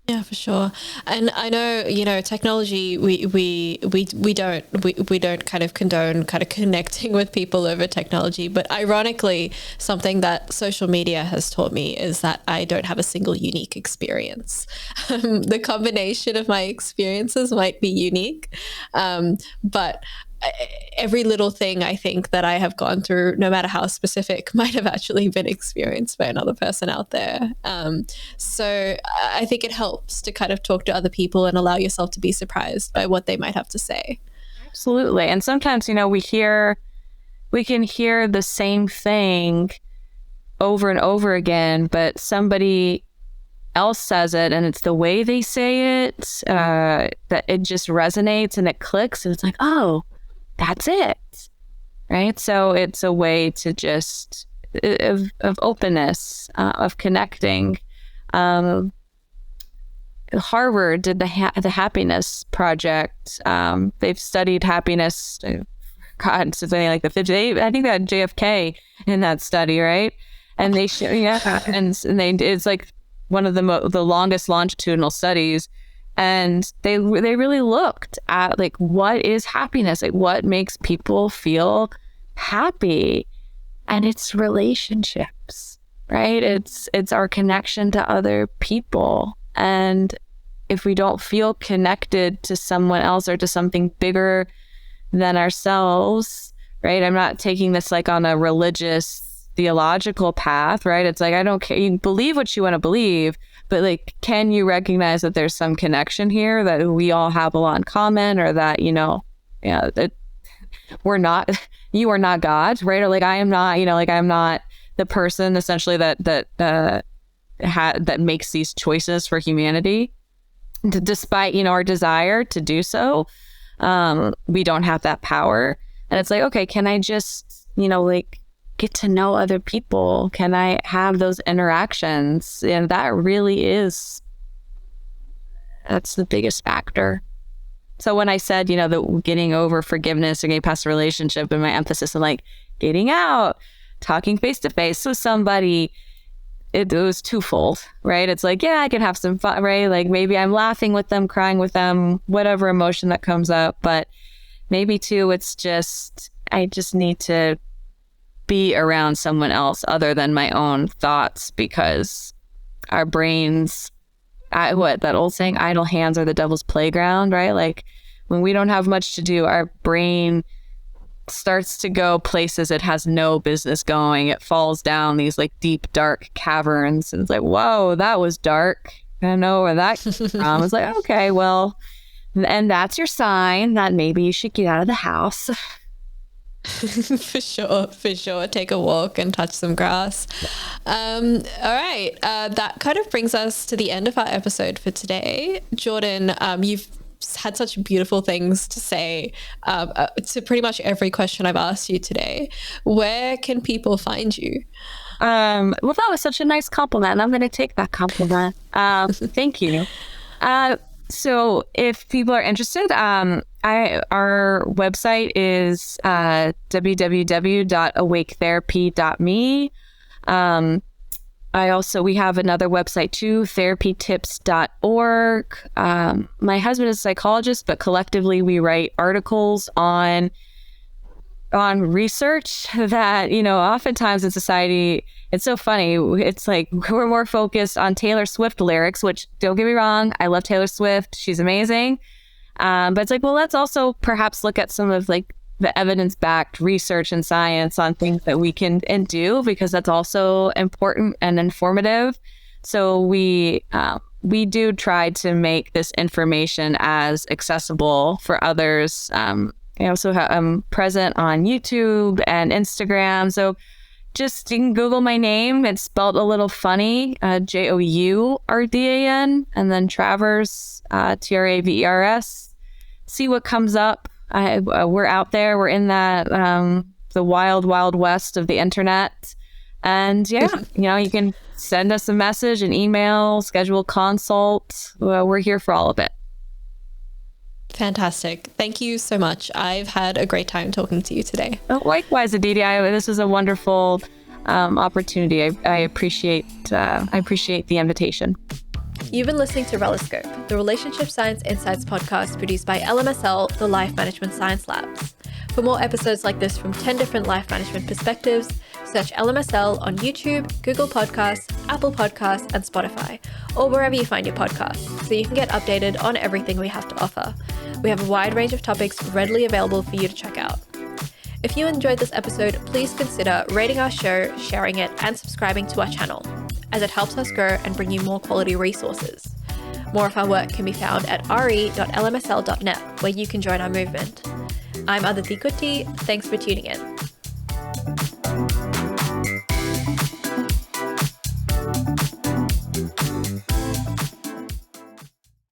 Yeah, for sure. And I know, technology, we don't kind of condone kind of connecting with people over technology. But ironically, something that social media has taught me is that I don't have a single unique experience. The combination of my experiences might be unique, but every little thing I think that I have gone through, no matter how specific, might have actually been experienced by another person out there. So I think it helps to kind of talk to other people and allow yourself to be surprised by what they might have to say. Absolutely. And sometimes, we can hear the same thing over and over again, but somebody else says it and it's the way they say it, that it just resonates and it clicks, and it's like, oh, that's it, right? So it's a way to just of openness, of connecting. Harvard did the happiness project. They've studied happiness, God, since like the 50s. I think they had JFK in that study, right? And they show, and it's like one of the longest longitudinal studies. And they really looked at like, what is happiness? Like, what makes people feel happy? And it's relationships, right? It's our connection to other people. And if we don't feel connected to someone else or to something bigger than ourselves, right? I'm not taking this like on a religious, theological path, right? It's like, I don't care. You believe what you want to believe, but like, can you recognize that there's some connection here, that we all have a lot in common, or that, that you are not God, right? Or like, I am not, I'm not the person essentially that makes these choices for humanity, despite, our desire to do so. We don't have that power. And it's like, okay, can I just, get to know other people? Can I have those interactions? And that really that's the biggest factor. So when I said, the getting over forgiveness or getting past a relationship, and my emphasis on like getting out, talking face to face with somebody, it was twofold, right? It's like, yeah, I can have some fun, right? Like maybe I'm laughing with them, crying with them, whatever emotion that comes up. But maybe too, it's just, I just need to be around someone else other than my own thoughts, because our brains, that old saying, idle hands are the devil's playground, right? Like when we don't have much to do, our brain starts to go places it has no business going. It falls down these like deep, dark caverns, and it's like, whoa, that was dark. I don't know where that came from. It's like, okay, well, and that's your sign that maybe you should get out of the house. For sure. Take a walk and touch some grass. All right. That kind of brings us to the end of our episode for today. Jourdan, you've had such beautiful things to say to pretty much every question I've asked you today. Where can people find you? Well, that was such a nice compliment. I'm going to take that compliment. Thank you. So if people are interested, our website is www.awaketherapy.me. We have another website too, therapytips.org. My husband is a psychologist, but collectively we write articles on research that, oftentimes in society, it's so funny. It's like we're more focused on Taylor Swift lyrics, which, don't get me wrong, I love Taylor Swift. She's amazing. But it's like, well, let's also perhaps look at some of like the evidence-backed research and science on things that we can and do, because that's also important and informative. So we do try to make this information as accessible for others. I also am present on YouTube and Instagram. So just, you can Google my name. It's spelled a little funny, Jourdan, and then Travers, Travers. See what comes up. We're out there. We're in that the wild, wild west of the internet. And yeah, you can send us a message, an email, schedule a consult. We're here for all of it. Fantastic. Thank you so much. I've had a great time talking to you today. Likewise, Aditi. This is a wonderful opportunity. I appreciate the invitation. You've been listening to Reloscope, the Relationship Science Insights podcast produced by LMSL, the Life Management Science Labs. For more episodes like this from 10 different life management perspectives, search LMSL on YouTube, Google Podcasts, Apple Podcasts, and Spotify, or wherever you find your podcasts, so you can get updated on everything we have to offer. We have a wide range of topics readily available for you to check out. If you enjoyed this episode, please consider rating our show, sharing it, and subscribing to our channel, as it helps us grow and bring you more quality resources. More of our work can be found at re.lmsl.net, where you can join our movement. I'm Aditi Kutty. Thanks for tuning in.